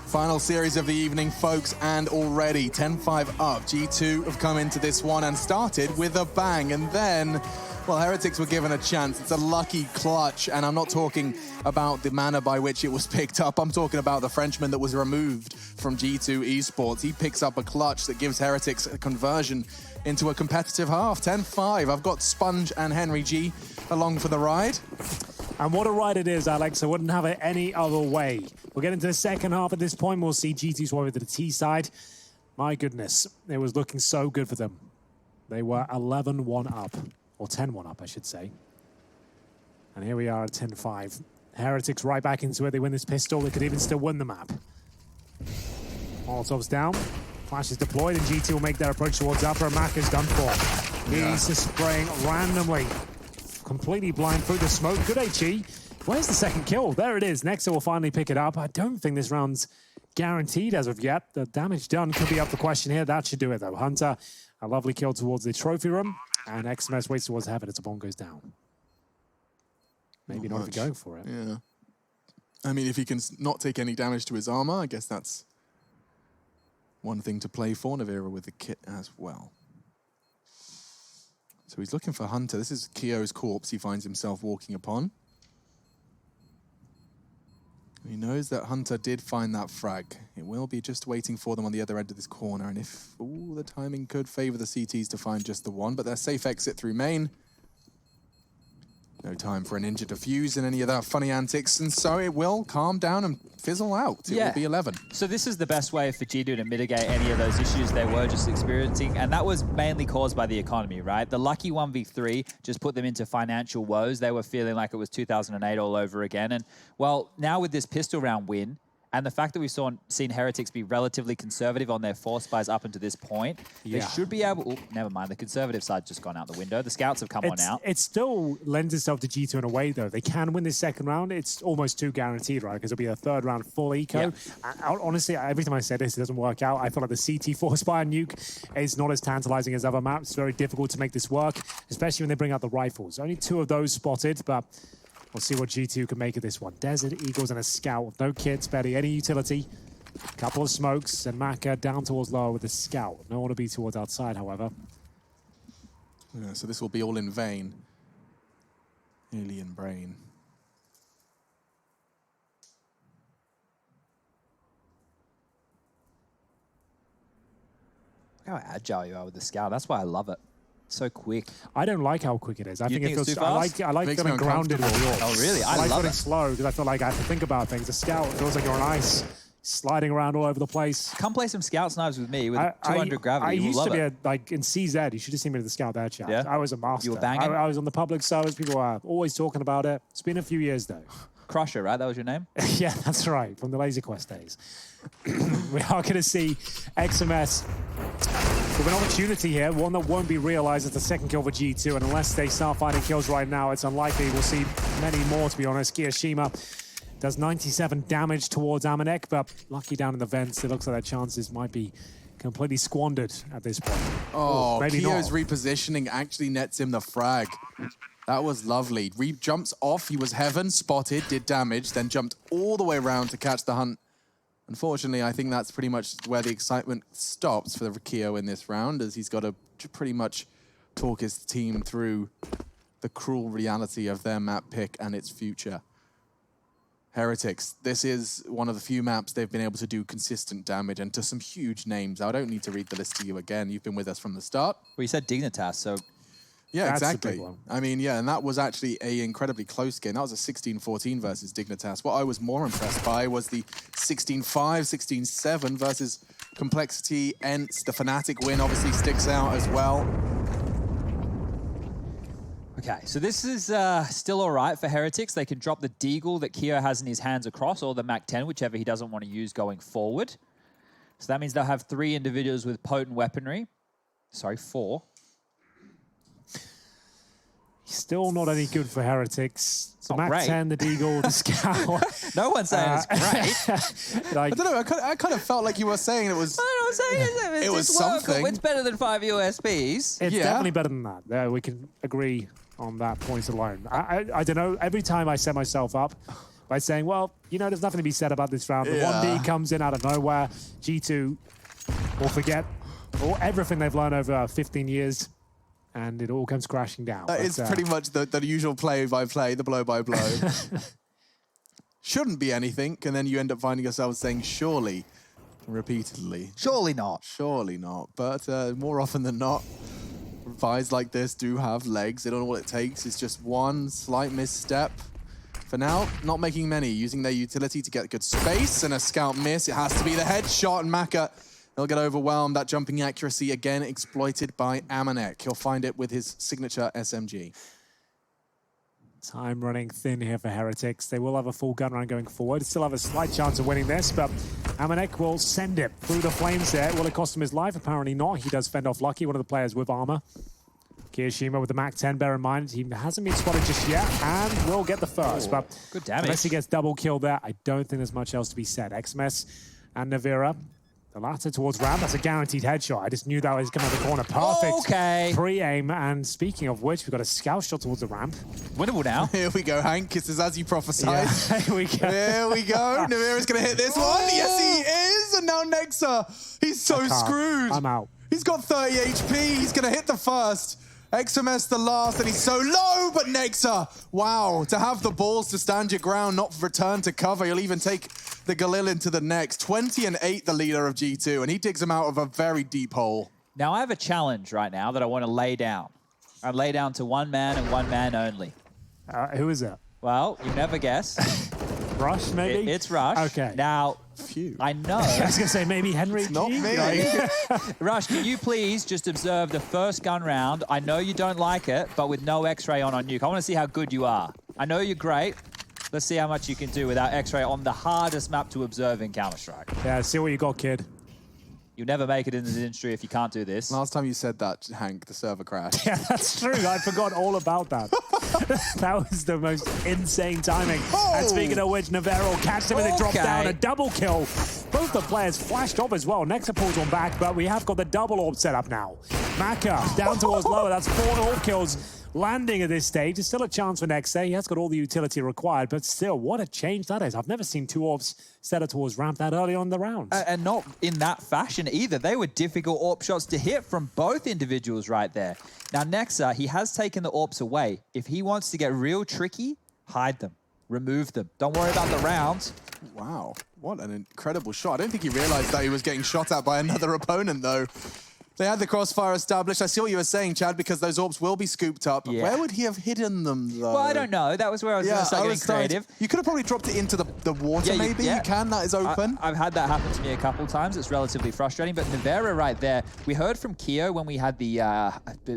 Final series of the evening, folks, and already 10-5 up. G2 have come into this one and started with a bang, and then, well, Heretics were given a chance. It's a lucky clutch, and I'm not talking about the manner by which it was picked up. I'm talking about the Frenchman that was removed from G2 Esports. He picks up a clutch that gives Heretics a conversion into a competitive half. 10-5. I've got Sponge and Henry G along for the ride. And what a ride it is, Alex. I wouldn't have it any other way. We'll get into the second half at this point. We'll see G2 swap to the T side. My goodness, it was looking so good for them. They were 11-1 up, or 10-1 up, I should say. And here we are at 10-5. Heretics right back into it. They win this pistol. They could even still win the map. Molotov's down. Flash is deployed, and G2 will make their approach towards Upper. Mac is done for. He's just spraying randomly, completely blind through the smoke. Good HE. Where's the second kill? There it is. Nexa will finally pick it up. I don't think this round's guaranteed as of yet. The damage done could be up for question here. That should do it, though. Hunter, a lovely kill towards the trophy room. And XMS waits towards heaven as the bomb goes down. Maybe not if you're going for it. Yeah. I mean, if he can not take any damage to his armor, I guess that's one thing to play for. Navira with the kit as well. So he's looking for Hunter. This is Kio's corpse he finds himself walking upon. He knows that Hunter did find that frag. It will be just waiting for them on the other end of this corner. And if, ooh, the timing could favor the CTs to find just the one, but their safe exit through main. No time for a ninja to fuse and any of that funny antics, and so it will calm down and fizzle out. It will be 11. So this is the best way for G2 to mitigate any of those issues they were just experiencing, and that was mainly caused by the economy, right? The lucky 1v3 just put them into financial woes. They were feeling like it was 2008 all over again, and well, now with this pistol round win, and the fact that we've seen Heretics be relatively conservative on their force buys up until this point, they should be able... Oh, never mind. The conservative side's just gone out the window. The scouts have come on out. It still lends itself to G2 in a way, though. They can win this second round. It's almost too guaranteed, right? Because it'll be a third round full eco. Honestly, every time I say this, it doesn't work out. I feel like the CT force buy Nuke is not as tantalizing as other maps. It's very difficult to make this work, especially when they bring out the rifles. Only 2 of those spotted, but... we'll see what G2 can make of this one. Desert Eagles and a scout with no kits, barely any utility. A couple of smokes, and Maka down towards lower with a scout. No one to be towards outside, however. Yeah, so this will be all in vain. Alien brain. Look how agile you are with the scout. That's why I love it. So quick. I don't like how quick it is. I think think it it's feels. too fast? I like Makes feeling me grounded with yours. Oh, really? I like love feeling it. slow because I feel like I have to think about things. The scout feels like you're on ice, sliding around all over the place. Come play some scouts knives with me with 200 gravity. I You'll used love to be it. like in CZ. You should have seen me at the scout there, chat. Yeah? I was a master. You were banging? I was on the public service. People were always talking about it. It's been a few years though. Crusher, right? That was your name? Yeah, that's right, from the Laser Quest days. We are going to see XMS with an opportunity here, one that won't be realized as the second kill for G2, and unless they start finding kills right now, it's unlikely we'll see many more, to be honest. Kiyoshima does 97 damage towards Amanek, but lucky down in the vents, it looks like their chances might be completely squandered at this point. Oh, maybe Kio's not. repositioning actually nets him the frag. That was lovely. Reed jumps off. He was heaven, spotted, did damage, then jumped all the way around to catch the hunt. Unfortunately, I think that's pretty much where the excitement stops for Kio in this round, as he's got to pretty much talk his team through the cruel reality of their map pick and its future. Heretics, this is one of the few maps they've been able to do consistent damage, and to some huge names. I don't need to read the list to you again. You've been with us from the start. Well, you said Dignitas, so... Yeah, That's exactly. a big one. I mean, yeah, and that was actually an incredibly close game. That was a 16-14 versus Dignitas. What I was more impressed by was the 16-5, 16-7 versus Complexity. Ents, the Fnatic win obviously sticks out as well. Okay, so this is still all right for Heretics. They can drop the Deagle that Kio has in his hands across, or the Mac-10, whichever he doesn't want to use going forward. So that means they'll have 3 individuals with potent weaponry. Sorry, 4. Still not any good for Heretics. The Not great. Mac-10, the Deagle, the Scout. No one's saying it's great. Like, I don't know, I kind of felt like you were saying it was... I don't know what I'm saying. It was It's work. something. It's better than 5 USBs. it's Yeah. definitely better than that. There, we can agree on that point alone. I don't know. Every time I set myself up by saying, well, you know, there's nothing to be said about this round. The Yeah. 1D comes in out of nowhere. G2 will forget everything they've learned over 15 years. And it all comes crashing down. It's pretty much the usual play-by-play, the blow-by-blow. Shouldn't be anything, and then you end up finding yourself saying, surely, repeatedly. Surely not. Surely not, but more often than not, buys like this do have legs. They don't know what it takes. It's just one slight misstep. For now, not making many, using their utility to get good space, and a scout miss. It has to be the headshot, and Maka, he'll get overwhelmed. That jumping accuracy, again, exploited by Amanek. He'll find it with his signature SMG. Time running thin here for Heretics. They will have a full gun round going forward. Still have a slight chance of winning this, but Amanek will send it through the flames there. Will it cost him his life? Apparently not. He does fend off Lucky, one of the players with armor. Kiyoshima with the Mac 10, bear in mind, he hasn't been spotted just yet, and will get the first. But good damage. unless he gets double killed there, I don't think there's much else to be said. XMS and Navira, the latter towards ramp. That's a guaranteed headshot. I just knew that was coming out the corner. Perfect pre-aim. And speaking of which, we've got a scout shot towards the ramp. Winnable now. Here we go, Hank. This is as you prophesied. Yeah, here we go. Here we go. Navira's going to hit this one. Yes, he is. And now Nexa. He's so screwed. I'm out. He's got 30 HP. He's going to hit the first. XMS the last, and he's so low, but Nexa, wow, to have the balls to stand your ground, not return to cover. He'll even take the Galil into the next. 20-8, the leader of G2, and he digs him out of a very deep hole. Now I have a challenge right now that I want to lay down. I lay down to one man and one man only. Who is that? Well, you never guess. Rush, maybe? It's Rush. Okay. Now, Phew. I know. I was going to say maybe Henry. Not me. Rush, can you please just observe the first gun round? I know you don't like it, but with no X-ray on Nuke. I want to see how good you are. I know you're great. Let's see how much you can do without X-ray on the hardest map to observe in Counter-Strike. Yeah, see what you got, kid. You'll never make it in this industry if you can't do this. Last time you said that, Hank, the server crashed. Yeah, that's true. I forgot all about that. That was the most insane timing. Oh! And speaking of which, Navarro catched him with a drop down, a double kill. Both the players flashed off as well. Nexa pulls one back, but we have got the double orb set up now. Maka down towards lower. That's 4 orb kills landing at this stage. There's still a chance for Nexa. He has got all the utility required, but still, what a change that is. I've never seen 2 orbs set up towards ramp that early on the round. And not in that fashion either. They were difficult AWP shots to hit from both individuals right there. Now, Nexa, he has taken the AWPs away. If he wants to get real tricky, hide them. Remove them. Don't worry about the rounds. Wow, what an incredible shot. I don't think he realized that he was getting shot at by another opponent, though. They had the crossfire established. I see what you were saying, Chad, because those orbs will be scooped up. Yeah. Where would he have hidden them, though? Well, I don't know. That was where I was going to start getting creative. You could have probably dropped it into the water, maybe? You can, that is open. I've had that happen to me a couple times. It's relatively frustrating. But Navera right there, we heard from Keo when we had the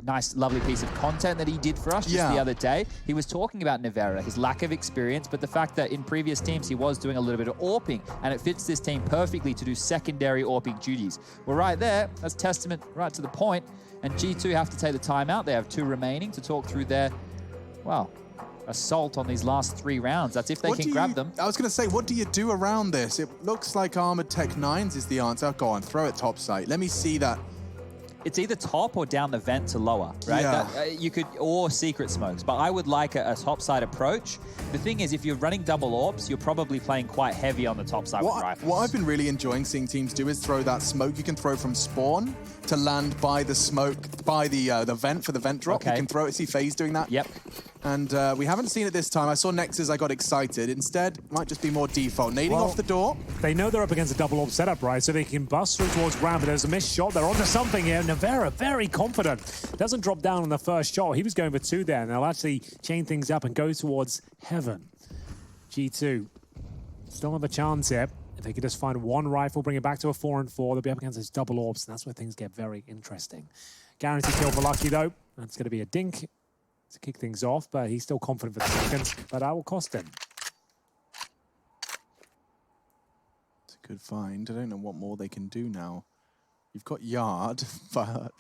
nice, lovely piece of content that he did for us just the other day. He was talking about Navera, his lack of experience, but the fact that in previous teams he was doing a little bit of AWPing, and it fits this team perfectly to do secondary AWPing duties. Well, right there, that's testament right to the point. And G2 have to take the timeout. They have 2 remaining to talk through their, well, assault on these last 3 rounds. That's if they can grab them. I was going to say, what do you do around this? It looks like Armored Tech 9s is the answer. Go on, throw it top site. Let me see that. It's either top or down the vent to lower, right? Yeah. You could, or secret smokes, but I would like a top side approach. The thing is, if you're running double AWPs, you're probably playing quite heavy on the top side with rifles. What I've been really enjoying seeing teams do is throw that smoke you can throw from spawn to land by the smoke, by the vent for the vent drop. Okay. You can throw it. See FaZe doing that? Yep. And we haven't seen it this time. I saw Nexus, I got excited. Instead, it might just be more default. Nading off the door. They know they're up against a double orb setup, right? So they can bust through towards ramp, but there's a missed shot. They're onto something here. Navera, very confident. Doesn't drop down on the first shot. He was going for 2 there, and they'll actually chain things up and go towards heaven. G2 still have a chance here. If they could just find 1 rifle, bring it back to a 4 and 4, they'll be up against those double orbs, and that's where things get very interesting. Guaranteed kill for Lucky, though. That's going to be a dink to kick things off, but he's still confident for the second, but that will cost him. It's a good find. I don't know what more they can do now. You've got Yard, but...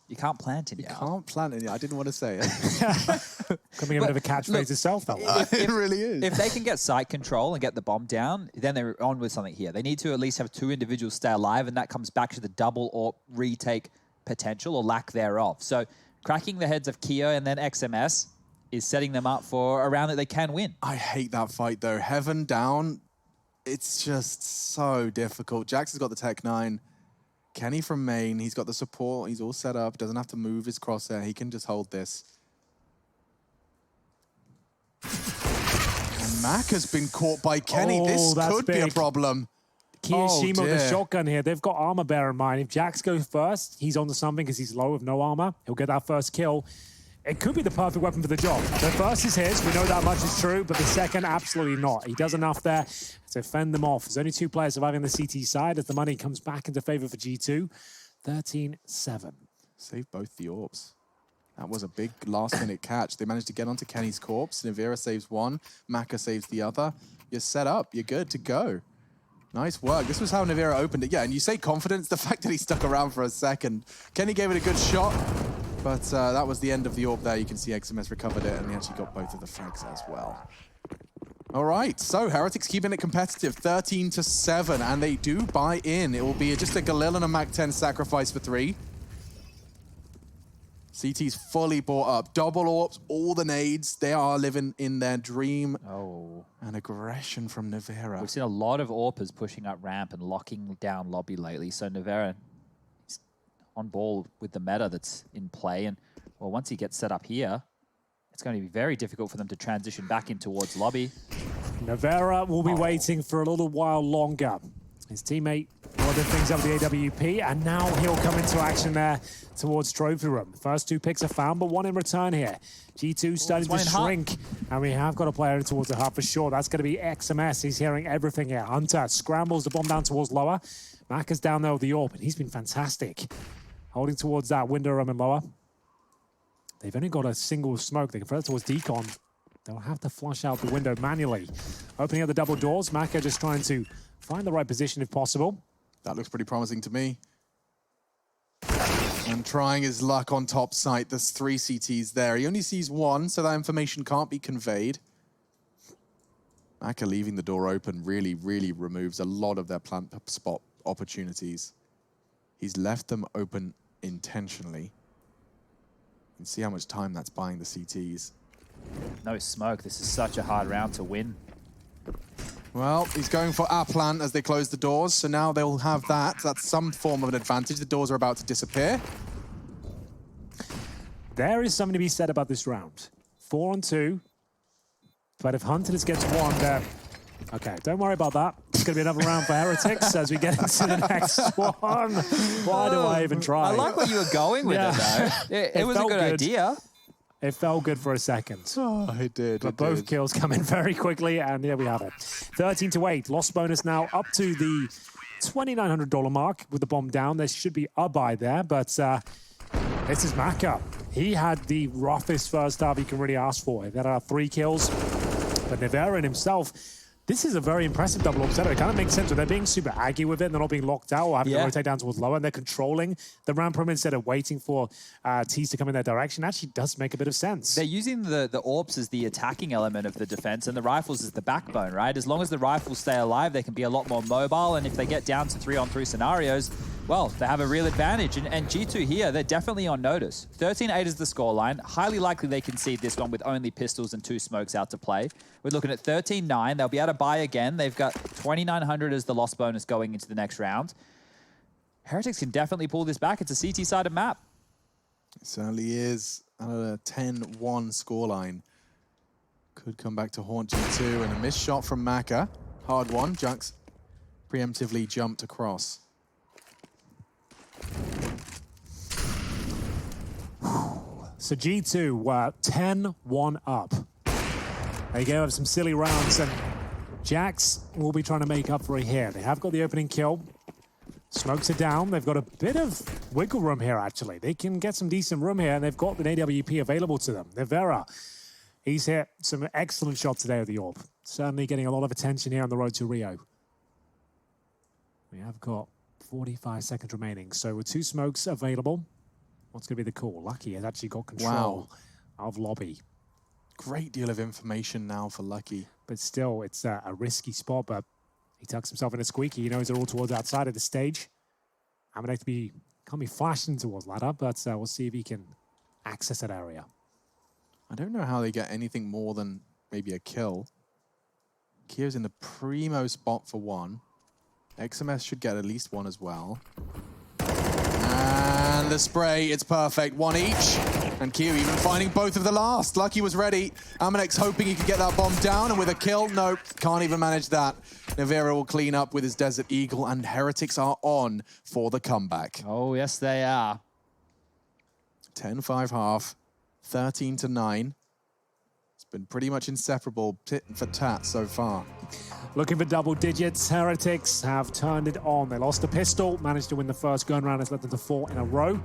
You can't plant in Yard. You can't plant it. I didn't want to say it. Coming a bit of a catchphrase itself, that one. It really is. If they can get site control and get the bomb down, then they're on with something here. They need to at least have 2 individuals stay alive, and that comes back to the double or retake potential or lack thereof. So cracking the heads of Keo and then XMS is setting them up for a round that they can win. I hate that fight, though. Heaven down, it's just so difficult. Jax has got the Tech 9. Kenny from main, he's got the support. He's all set up. Doesn't have to move his crosshair. He can just hold this. And Mac has been caught by Kenny. Oh, this could be a big. problem. Kiyoshima with dear. the shotgun here. They've got armor, bear in mind. If Jax goes first, he's onto something because he's low with no armor. He'll get that first kill. It could be the perfect weapon for the job. The first is his. We know that much is true, but the second, absolutely not. He does enough there to fend them off. There's only 2 players surviving on the CT side as the money comes back into favor for G2. 13-7. Save both the orbs. That was a big last-minute catch. They managed to get onto Kenny's corpse. Navira saves 1. Maka saves the other. You're set up. You're good to go. Nice work. This was how Navira opened it. Yeah, and you say confidence, the fact that he stuck around for a second. Kenny gave it a good shot. But that was the end of the AWP there. You can see XMS recovered it, and they actually got both of the frags as well. All right, so Heretics keeping it competitive, 13-7, and they do buy in. It will be just a Galil and a Mac-10 sacrifice for 3. CT's fully bought up. Double AWPs, all the nades. They are living in their dream. Oh. And aggression from Nivera. We've seen a lot of AWPers pushing up ramp and locking down lobby lately, so Nivera is on ball with the meta that's in play. And, well, once he gets set up here, it's going to be very difficult for them to transition back in towards lobby. Nivera will be waiting for a little while longer. His teammate ordered things up with the AWP, and now he'll come into action there towards Trophy Room. The first 2 picks are found, but 1 in return here. G2 starting to shrink, and we have got a player in towards the hub for sure. That's going to be XMS. He's hearing everything here. Hunter scrambles the bomb down towards lower. Mac is down there with the AWP, and he's been fantastic. Holding towards that window room and lower. They've only got a single smoke. They can throw it towards Decon. They'll have to flush out the window manually. Opening up the double doors. Maka just trying to find the right position if possible. That looks pretty promising to me. And trying his luck on top site. There's 3 CTs there. He only sees 1, so that information can't be conveyed. Maka leaving the door open really, really removes a lot of their plant spot opportunities. He's left them open intentionally. You can see how much time that's buying the CTs. No smoke. This is such a hard round to win. Well, he's going for our plant as they close the doors, so now they'll have that. That's some form of an advantage. The doors are about to disappear. There is something to be said about this round. 4-on-2. But if Hunter gets 1 there... Okay, don't worry about that. It's going to be another round for Heretics as we get into the next one. Why do I even try? I like where you were going with it, though. It was a good idea. It felt good for a second. Oh, it did. But both kills come in very quickly, and here we have it. 13-8. Loss bonus now up to the $2,900 mark with the bomb down. There should be a buy there, but this is Maka. He had the roughest first half you can really ask for. That are 3 kills. But Nivera himself, this is a very impressive double up setup. It kind of makes sense. They're being super aggy with it, and they're not being locked out or having to rotate down towards lower, and they're controlling the ramp room instead of waiting for T's to come in their direction. Actually does make a bit of sense. They're using the AWPs as the attacking element of the defense, and the rifles as the backbone, right? As long as the rifles stay alive, they can be a lot more mobile, and if they get down to 3-on-3 scenarios, well, they have a real advantage. And G2 here, they're definitely on notice. 13-8 is the scoreline. Highly likely they concede this one with only pistols and 2 smokes out to play. We're looking at 13-9. They'll be able to buy again. They've got 2,900 as the loss bonus going into the next round. Heretics can definitely pull this back. It's a CT-sided map. It certainly is. A 10-1 scoreline. Could come back to haunt G2, and a missed shot from Maka. Hard one. Junks preemptively jumped across. So G2 were 10-1 up. They gave up some silly rounds, and Jax will be trying to make up for it here. They have got the opening kill. Smokes are down. They've got a bit of wiggle room here, actually. They can get some decent room here, and they've got an AWP available to them. Nivera, he's hit some excellent shots today with the AWP. Certainly getting a lot of attention here on the road to Rio. We have got 45 seconds remaining. So with 2 smokes available, what's going to be the call? Lucky has actually got control of lobby. Great deal of information now for Lucky. But still, it's a risky spot, but he tucks himself in a squeaky. He knows they're all towards outside of the stage. Can't be flashing towards ladder, but we'll see if he can access that area. I don't know how they get anything more than maybe a kill. Kio's in the primo spot for 1. XMS should get at least 1 as well. And the spray, it's perfect. 1 each. And Kio even finding both of the last. Lucky was ready. Amanex hoping he could get that bomb down, and with a kill, nope, can't even manage that. Nivera will clean up with his Desert Eagle, and Heretics are on for the comeback. Oh, yes, they are. 10-5 half, 13-9. It's been pretty much inseparable tit for tat so far. Looking for double digits. Heretics have turned it on. They lost a pistol, managed to win the first gun round. It's led them to 4 in a row.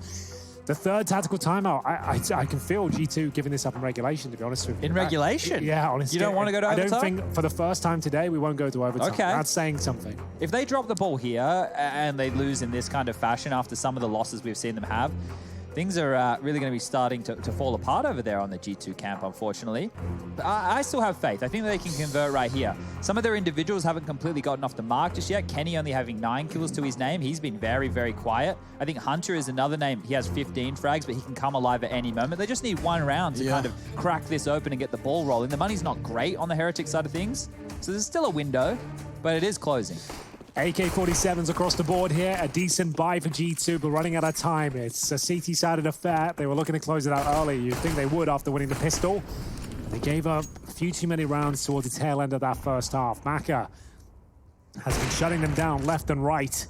The third tactical timeout, I can feel G2 giving this up in regulation, to be honest with you. In regulation? Yeah, honestly. You don't want to go to overtime? I don't think for the first time today we won't go to overtime. Okay. That's saying something. If they drop the ball here and they lose in this kind of fashion after some of the losses we've seen them have, things are really going to be starting to fall apart over there on the G2 camp, unfortunately. But I still have faith. I think that they can convert right here. Some of their individuals haven't completely gotten off the mark just yet. Kenny only having 9 kills to his name. He's been very, very quiet. I think Hunter is another name. He has 15 frags, but he can come alive at any moment. They just need one round to kind of crack this open and get the ball rolling. The money's not great on the Heretics side of things, so there's still a window, but it is closing. AK-47s across the board here. A decent buy for G2, but running out of time. It's a CT-sided affair. They were looking to close it out early. You'd think they would after winning the pistol. They gave up a few too many rounds towards the tail end of that first half. Maka has been shutting them down left and right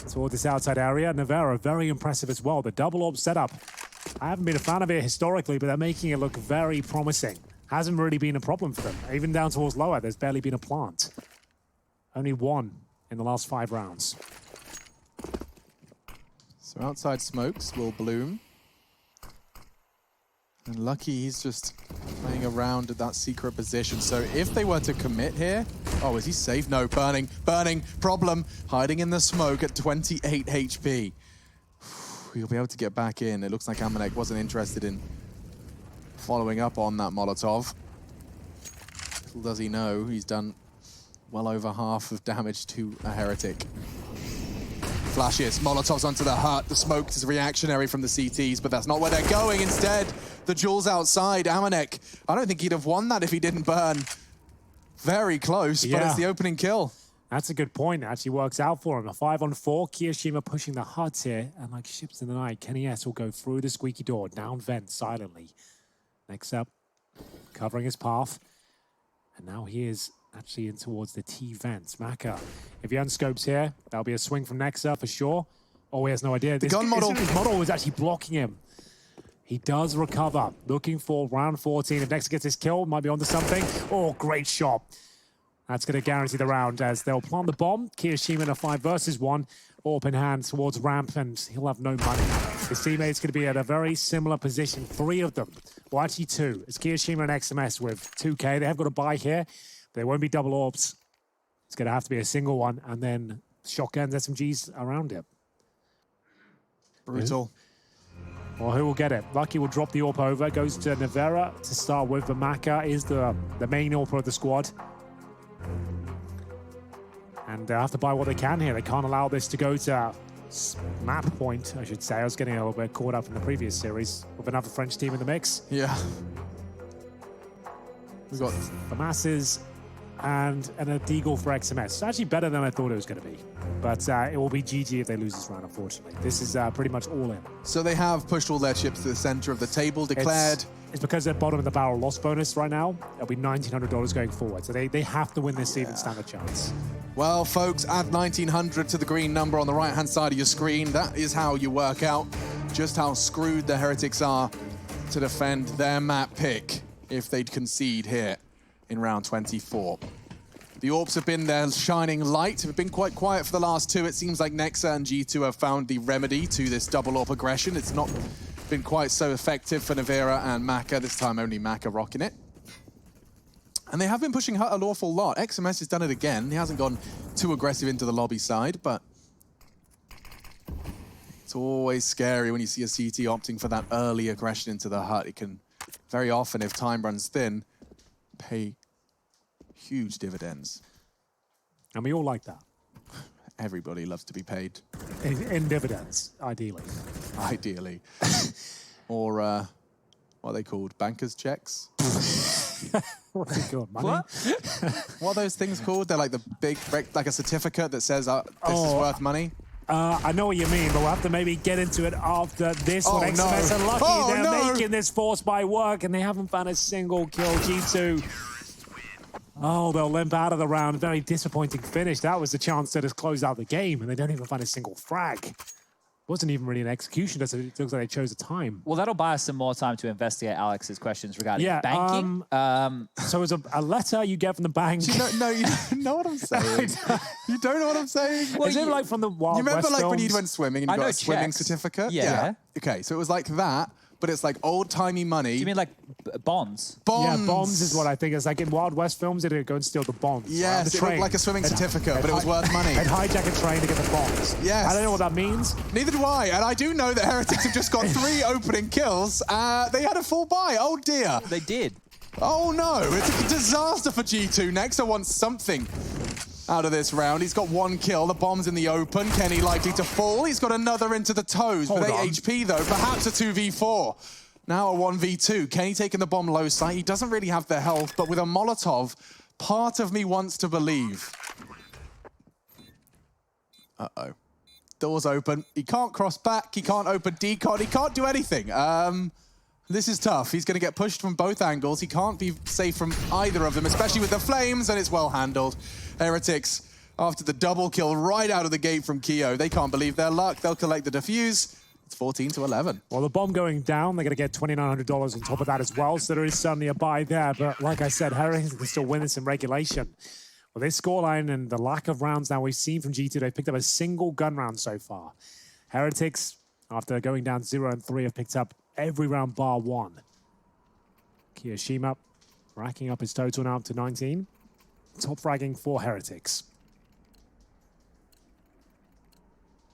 towards this outside area. Navarra, very impressive as well. The double orb setup, I haven't been a fan of it historically, but they're making it look very promising. Hasn't really been a problem for them. Even down towards lower, there's barely been a plant. Only 1 in the last 5 rounds. So outside smokes will bloom. And Lucky, he's just playing around at that secret position. So if they were to commit here... Oh, is he safe? No, burning, problem. Hiding in the smoke at 28 HP. He'll be able to get back in. It looks like Amanek wasn't interested in following up on that Molotov. Little does he know, he's done well over half of damage to a Heretic. Flashes, Molotovs onto the hut. The smoke is reactionary from the CTs, but that's not where they're going. Instead, the Jules outside. Amanek, I don't think he'd have won that if he didn't burn. Very close, but it's the opening kill. That's a good point. It actually works out for him. A 5-on-4. Kiyoshima pushing the hut here, and like ships in the night, Kenny S will go through the squeaky door, down vent silently. Next up, covering his path. And now he is actually in towards the T vents. Maka, if he unscopes here, that'll be a swing from Nexa for sure. Oh, he has no idea. The gun model. His model was actually blocking him. He does recover, looking for round 14. If Nexa gets his kill, might be onto something. Oh, great shot. That's going to guarantee the round as they'll plant the bomb. Kiyoshima in a 5 versus 1. Open hand towards ramp, and he'll have no money. His teammate's going to be at a very similar position. 3 of them. Well, actually 2. It's Kiyoshima and XMS with 2K. They have got a buy here. There won't be double orbs. It's going to have to be a single one, and then shotguns, SMGs around it. Brutal. Well, who will get it? Lucky will drop the AWP over. Goes to Navarra to start with, but Maka is the main AWP of the squad. And they have to buy what they can here. They can't allow this to go to map point, I should say. I was getting a little bit caught up in the previous series with another French team in the mix. Yeah. We've got the masses and a deagle for XMS. It's actually better than I thought it was going to be. But it will be GG if they lose this round, unfortunately. This is pretty much all in. So they have pushed all their chips to the center of the table, declared. It's because they're bottom of the barrel loss bonus right now. It'll be $1,900 going forward. So they have to win this even stand a chance. Well, folks, add 1,900 to the green number on the right-hand side of your screen. That is how you work out just how screwed the Heretics are to defend their map pick if they'd concede here in round 24. The AWPs have been their shining light, have been quite quiet for the last 2. It seems like Nexa and G2 have found the remedy to this double AWP aggression. It's not been quite so effective for Navarra and Maka, this time only Maka rocking it. And they have been pushing Hut an awful lot. XMS has done it again. He hasn't gone too aggressive into the lobby side, but it's always scary when you see a CT opting for that early aggression into the Hut. It can very often, if time runs thin, pay huge dividends. And we all like that. Everybody loves to be paid. In dividends, ideally. Ideally. Or, what are they called? Banker's checks? What's it called? Money? What are those things called? They're like the big, like a certificate that says this is worth money. I know what you mean, but we'll have to maybe get into it after this one. Oh, XMS are lucky. Oh, They're making this force by work, and they haven't found a single kill. G2. Oh, they'll limp out of the round. Very disappointing finish. That was the chance to just close out the game, and they don't even find a single frag. Wasn't even really an execution. It looks like they chose a time. Well, that'll buy us some more time to investigate Alex's questions regarding banking. So it's a letter you get from the bank. You don't know what I'm saying. You don't know what I'm saying? Well, is it like from the Wild You remember West like when films? you went swimming and you got a swimming certificate? Yeah. Okay, so it was like that, but it's like old-timey money. Do you mean like bonds? Bonds? Yeah, bonds is what I think. It's like in Wild West films, they'd go and steal the bonds. Yes, the it looked like a swimming certificate, but it was worth money. They'd hijack a train to get the bonds. Yes. I don't know what that means. Neither do I, and I do know that Heretics have just got 3 opening kills. They had a full buy. Oh, dear. They did. Oh, no. It's a disaster for G2. Nexa wants something out of this round. He's got 1 kill. The bomb's in the open. Kenny likely to fall. He's got another into the toes with 8 HP, though. Perhaps a 2v4. Now a 1v2. Kenny taking the bomb low side. He doesn't really have the health, but with a Molotov, part of me wants to believe. Uh-oh. Door's open. He can't cross back. He can't open decon. He can't do anything. This is tough. He's going to get pushed from both angles. He can't be safe from either of them, especially with the flames, and it's well handled. Heretics, after the double kill right out of the gate from Keo, they can't believe their luck. They'll collect the defuse. It's 14-11. Well, the bomb going down, they're going to get $2,900 on top of that as well, so there is certainly a buy there. But like I said, Heretics can still win this in regulation. Well, this scoreline and the lack of rounds now we've seen from G2, they've picked up a single gun round so far. Heretics, after going down 0-3, have picked up every round bar 1. Kiyoshima racking up his total now up to 19. Top fragging for Heretics.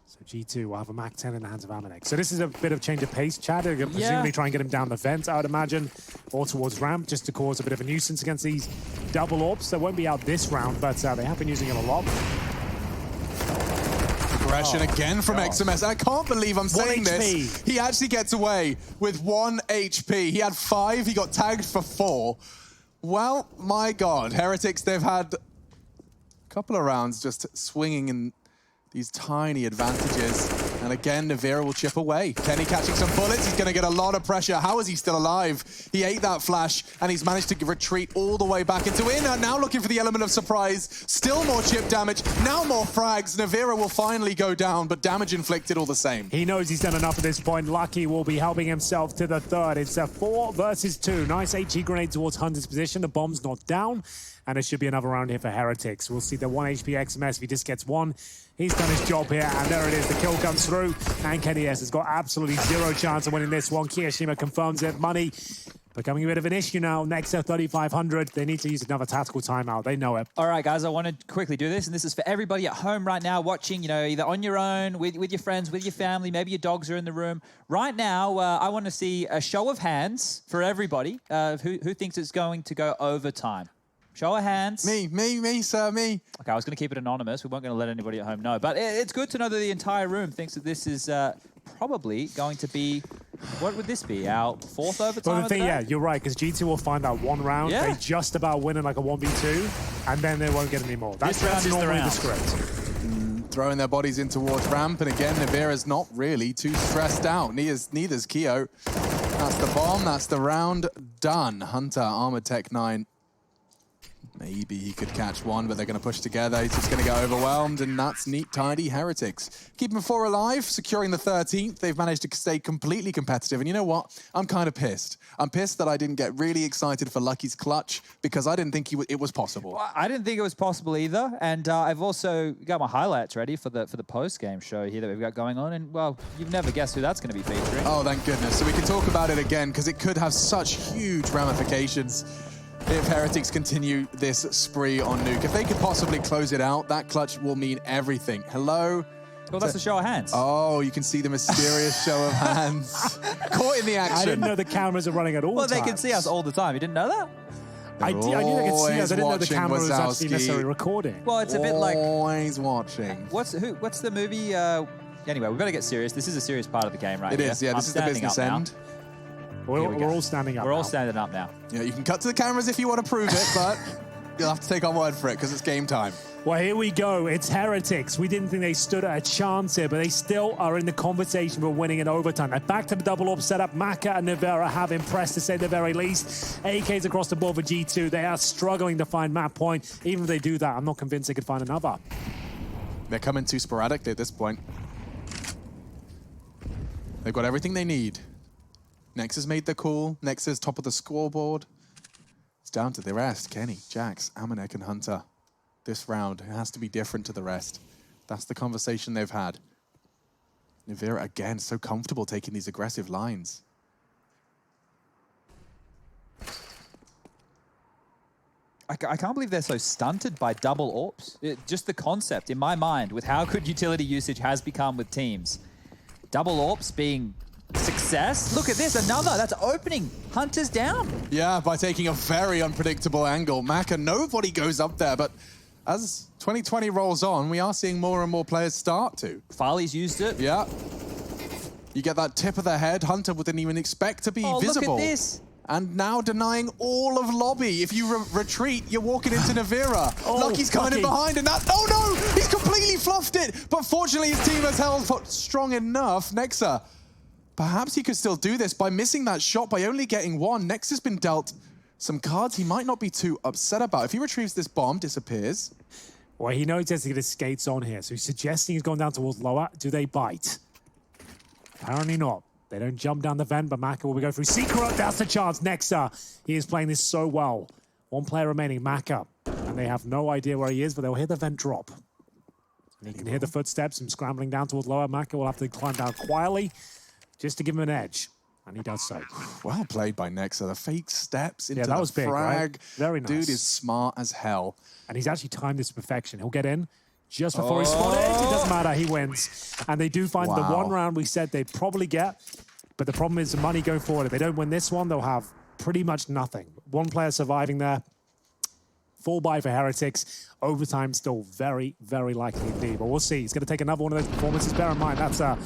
So G2 will have a Mac 10 in the hands of Amanek. So this is a bit of change of pace. Chad are presumably try and get him down the vent, I would imagine, or towards ramp, just to cause a bit of a nuisance against these double orbs. They won't be out this round, but they have been using it a lot. Aggression again from XMS. I can't believe I'm saying this. He actually gets away with 1 HP. He had 5. He got tagged for 4. Well, my God. Heretics, they've had a couple of rounds just swinging in these tiny advantages. And again, Navira will chip away. Kenny catching some bullets. He's going to get a lot of pressure. How is he still alive? He ate that flash, and he's managed to retreat all the way back into Inner. Now looking for the element of surprise. Still more chip damage. Now more frags. Navira will finally go down, but damage inflicted all the same. He knows he's done enough at this point. Lucky will be helping himself to the 3rd. It's a 4 versus 2. Nice HE grenade towards Hunter's position. The bomb's not down. And it should be another round here for Heretics. We'll see the 1 HP XMS if he just gets 1. He's done his job here, and there it is. The kill comes through, and Kenny S has got absolutely 0 chance of winning this one. Kiyoshima confirms it. Money becoming a bit of an issue now. Next at 3,500. They need to use another tactical timeout. They know it. All right, guys, I want to quickly do this, and this is for everybody at home right now watching, you know, either on your own, with your friends, with your family, maybe your dogs are in the room. Right now, I want to see a show of hands for everybody who thinks it's going to go overtime. Show of hands. Me, sir, me. Okay, I was going to keep it anonymous. We weren't going to let anybody at home know. But it's good to know that the entire room thinks that this is probably going to be, what would this be, our 4th overtime Well, the thing, of the day? yeah, you're right, because G2 will find that 1 round. Yeah. They just about win in like a 1v2, and then they won't get any more. That's normally the script. Throwing their bodies in towards ramp, and again, Navira's not really too stressed out. Neither's Keo. That's the bomb, that's the round done. Hunter, Armored Tech 9. Maybe he could catch 1, but they're going to push together. He's just going to get overwhelmed, and that's neat, tidy Heretics. Keeping 4 alive, securing the 13th. They've managed to stay completely competitive, and you know what? I'm kind of pissed. I'm pissed that I didn't get really excited for Lucky's clutch because I didn't think it was possible. Well, I didn't think it was possible either, and I've also got my highlights ready for the post-game show here that we've got going on, and, well, you've never guessed who that's going to be featuring. Oh, thank goodness. So we can talk about it again because it could have such huge ramifications if Heretics continue this spree on Nuke. If they could possibly close it out, that clutch will mean everything. Hello? Well, that's a show of hands. Oh, you can see the mysterious show of hands. Caught in the action. I didn't know the cameras are running at all Well, times. they can see us all the time. You didn't know that? I knew they could see us. I didn't know the watching camera was actually Wazowski. necessarily recording. Well, it's a bit like... Always watching. What's the movie? Anyway, we've got to get serious. This is a serious part of the game right It here. is, yeah. This is the business end. We're all standing up We're all now. standing up now. Yeah, you can cut to the cameras if you want to prove it, but you'll have to take our word for it because it's game time. Well, here we go. It's Heretics. We didn't think they stood a chance here, but they still are in the conversation for winning in overtime. They're back to the double up setup. Maka and Navira have impressed, to say the very least. AKs across the board for G2. They are struggling to find map point. Even if they do that, I'm not convinced they could find another. They're coming too sporadically at this point. They've got everything they need. Nexus made the call. Nexus top of the scoreboard. It's down to the rest. Kenny, Jax, Amanek, and Hunter. This round has to be different to the rest. That's the conversation they've had. Navira, again, so comfortable taking these aggressive lines. I can't believe they're so stunted by double AWPs. Just the concept in my mind with how good utility usage has become with teams. Double AWPs being success. Look at this, another. That's opening. Hunter's down. Yeah, by taking a very unpredictable angle. Maka, nobody goes up there, but as 2020 rolls on, we are seeing more and more players start to. Farley's used it. Yeah. You get that tip of the head. Hunter wouldn't even expect to be visible. Look at this. And now denying all of lobby. If you retreat, you're walking into Navira. Lucky's coming in behind, and that... Oh no! He's completely fluffed it! But fortunately, his team has held strong enough. Nexa, perhaps he could still do this by missing that shot, by only getting one. Nexa's been dealt some cards he might not be too upset about. If he retrieves this bomb, disappears. Well, he knows he has to get his skates on here, so he's suggesting he's going down towards lower. Do they bite? Apparently not. They don't jump down the vent, but Maka will go through Secret. That's the chance. Nexa, he is playing this so well. One player remaining, Maka. And they have no idea where he is, but they'll hear the vent drop. And he can hear the footsteps, him scrambling down towards lower. Maka will have to climb down quietly just to give him an edge. And he does so. Well played by Nexa. The fake steps into that was the big, frag. right? Very nice. Dude is smart as hell. And he's actually timed this to perfection. He'll get in just before he's spotted. It doesn't matter. He wins. And they do find the one round we said they'd probably get. But the problem is the money going forward. If they don't win this one, they'll have pretty much nothing. One player surviving there. Full buy for Heretics. Overtime still very, very likely indeed. But we'll see. He's going to take another one of those performances. Bear in mind, that's a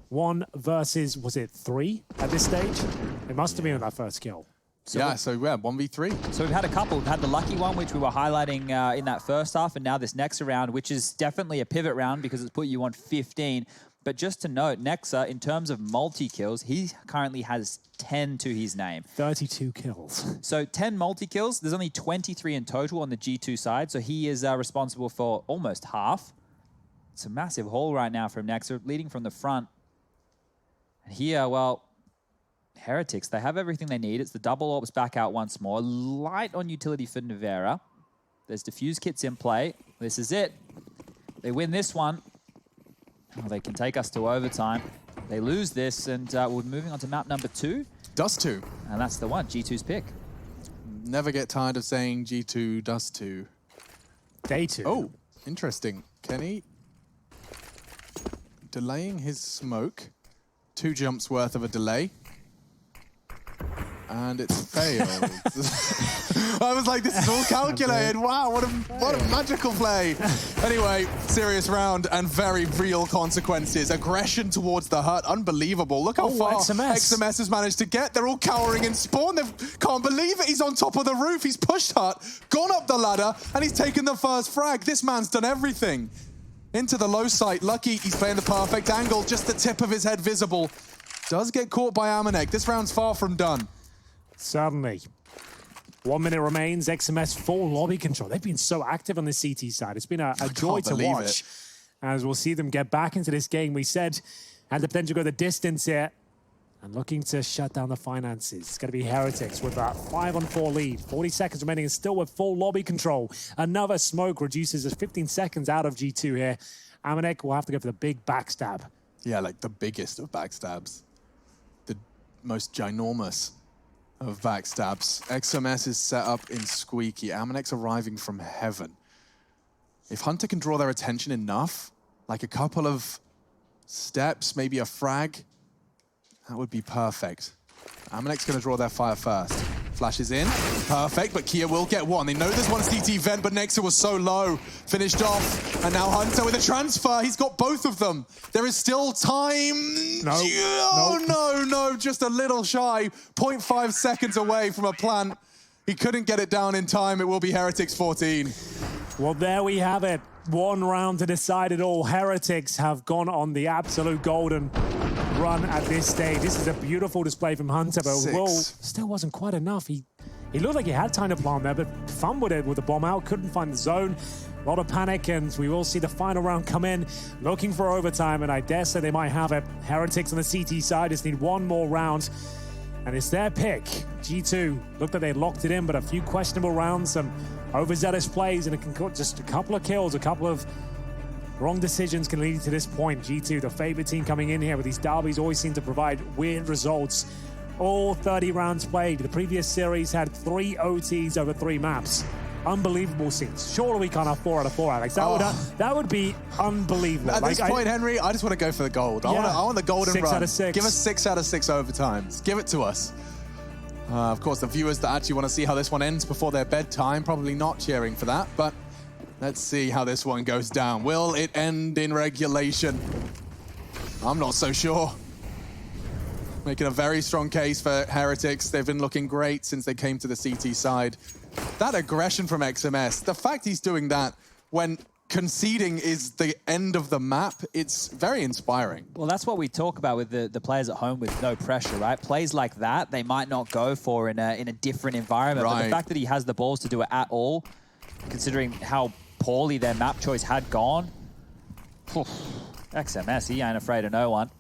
1 versus, was it 3 at this stage? It must have been that first kill. So 1v3. So we've had a couple. We've had the lucky one, which we were highlighting in that first half, and now this next round, which is definitely a pivot round because it's put you on 15. But just to note, Nexa, in terms of multi-kills, he currently has 10 to his name. 32 kills. So 10 multi-kills. There's only 23 in total on the G2 side, so he is responsible for almost half. It's a massive haul right now from Nexa, leading from the front. And here, well, Heretics, they have everything they need. It's the double orbs back out once more. Light on utility for Navera. There's defuse kits in play. This is it. They win this one. Oh, they can take us to overtime. They lose this, and we're moving on to map number 2. Dust 2. And that's the one, G2's pick. Never get tired of saying G2, Dust 2. Day 2. Oh, interesting. Kenny delaying his smoke. 2 jumps worth of a delay. And it's failed. I was like, this is all calculated. Wow, what a magical play. Anyway, serious round and very real consequences. Aggression towards the hut, unbelievable. Look how far XMS has managed to get. They're all cowering in spawn. They can't believe it. He's on top of the roof. He's pushed hut, gone up the ladder, and he's taken the first frag. This man's done everything. Into the low site. Lucky, he's playing the perfect angle. Just the tip of his head visible. Does get caught by Amanek. This round's far from done. Certainly. 1 minute remains. XMS full lobby control. They've been so active on the CT side. It's been a joy to watch. As we'll see them get back into this game. We said had the potential to go the distance here. And looking to shut down the finances. It's going to be Heretics with that 5-on-4 lead. 40 seconds remaining and still with full lobby control. Another smoke reduces us 15 seconds out of G2 here. Amanek will have to go for the big backstab. Yeah, like the biggest of backstabs. The most ginormous of backstabs. XMS is set up in Squeaky. Amanek's arriving from heaven. If Hunter can draw their attention enough, like a couple of steps, maybe a frag, that would be perfect. Amanek's going to draw their fire first. Flashes in. Perfect, but Kia will get one. They know there's one CT vent, but Nexa was so low. Finished off. And now Hunter with a transfer. He's got both of them. There is still time. No. Just a little shy. 0.5 seconds away from a plant. He couldn't get it down in time. It will be Heretics 14. Well, there we have it. 1 round to decide it all. Heretics have gone on the absolute golden run at this stage. This is a beautiful display from Hunter, but Will still wasn't quite enough. He looked like he had time to plant there, but fumbled it with the bomb out, couldn't find the zone. A lot of panic, and we will see the final round come in, looking for overtime, and I dare say they might have it. Heretics on the CT side just need 1 more round, and it's their pick. G2 looked like they locked it in, but a few questionable rounds, some overzealous plays, and just a couple of kills, a couple of wrong decisions can lead to this point. G2, the favorite team coming in here with these derbies, always seem to provide weird results. All 30 rounds played. The previous series had 3 OTs over 3 maps. unbelievable scenes. Surely we can't have 4 out of 4, Alex. That would be unbelievable. At this point, Henry, I just want to go for the gold. I want the golden 6 run. out of 6. Give us 6 out of 6 overtimes. Give it to us. Of course, the viewers that actually want to see how this one ends before their bedtime, probably not cheering for that, but let's see how this one goes down. Will it end in regulation? I'm not so sure. Making a very strong case for Heretics. They've been looking great since they came to the CT side. That aggression from XMS, the fact he's doing that when conceding is the end of the map, it's very inspiring. Well, that's what we talk about with the players at home with no pressure, right? Plays like that, they might not go for in a different environment. But the fact that he has the balls to do it at all, considering how poorly their map choice had gone, XMS, he ain't afraid of no one.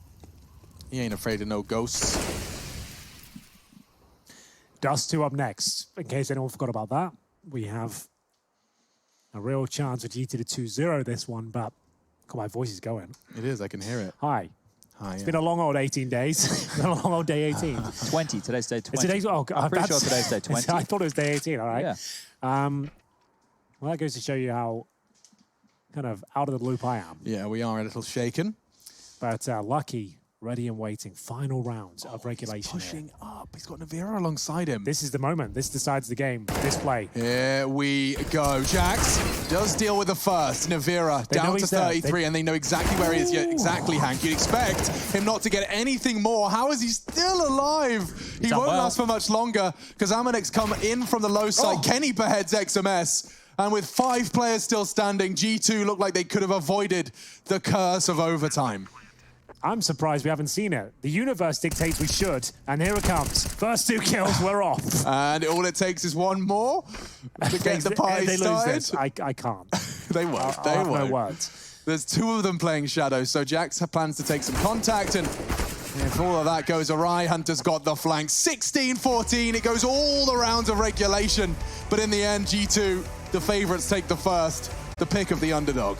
He ain't afraid of no ghosts. Dust 2 up next. In case anyone forgot about that, we have a real chance of GT to 2-0 this one, but God, my voice is going. It is, I can hear it. Hi. Hi, It's been a long old 18 days. It's been a long old day 18. 20, today's day 20. Today's, oh, God, I'm pretty sure today's day 20. I thought it was day 18, all right. Yeah. Well, that goes to show you how kind of out of the loop I am. Yeah, we are a little shaken. But Lucky, ready and waiting. Final rounds of regulation. He's pushing up. He's got Navira alongside him. This is the moment. This decides the game. This play. Here we go. Jax does deal with the first. Navira down to 33, and they know exactly where he is. Yeah, exactly, Hank. You'd expect him not to get anything more. How is he still alive? He won't last for much longer because Amonix come in from the low side. Kenny beheads XMS. And with 5 players still standing, G2 look like they could have avoided the curse of overtime. I'm surprised we haven't seen it. The universe dictates we should, and here it comes. First 2 kills, we're off. And all it takes is one more to get the party they started. lose this. I can't. They won't. They won't. No words. There's 2 of them playing Shadow, so Jax plans to take some contact, and if all of that goes awry, Hunter's got the flank. 16-14, it goes all the rounds of regulation, but in the end, G2, the favorites, take the first, the pick of the underdog.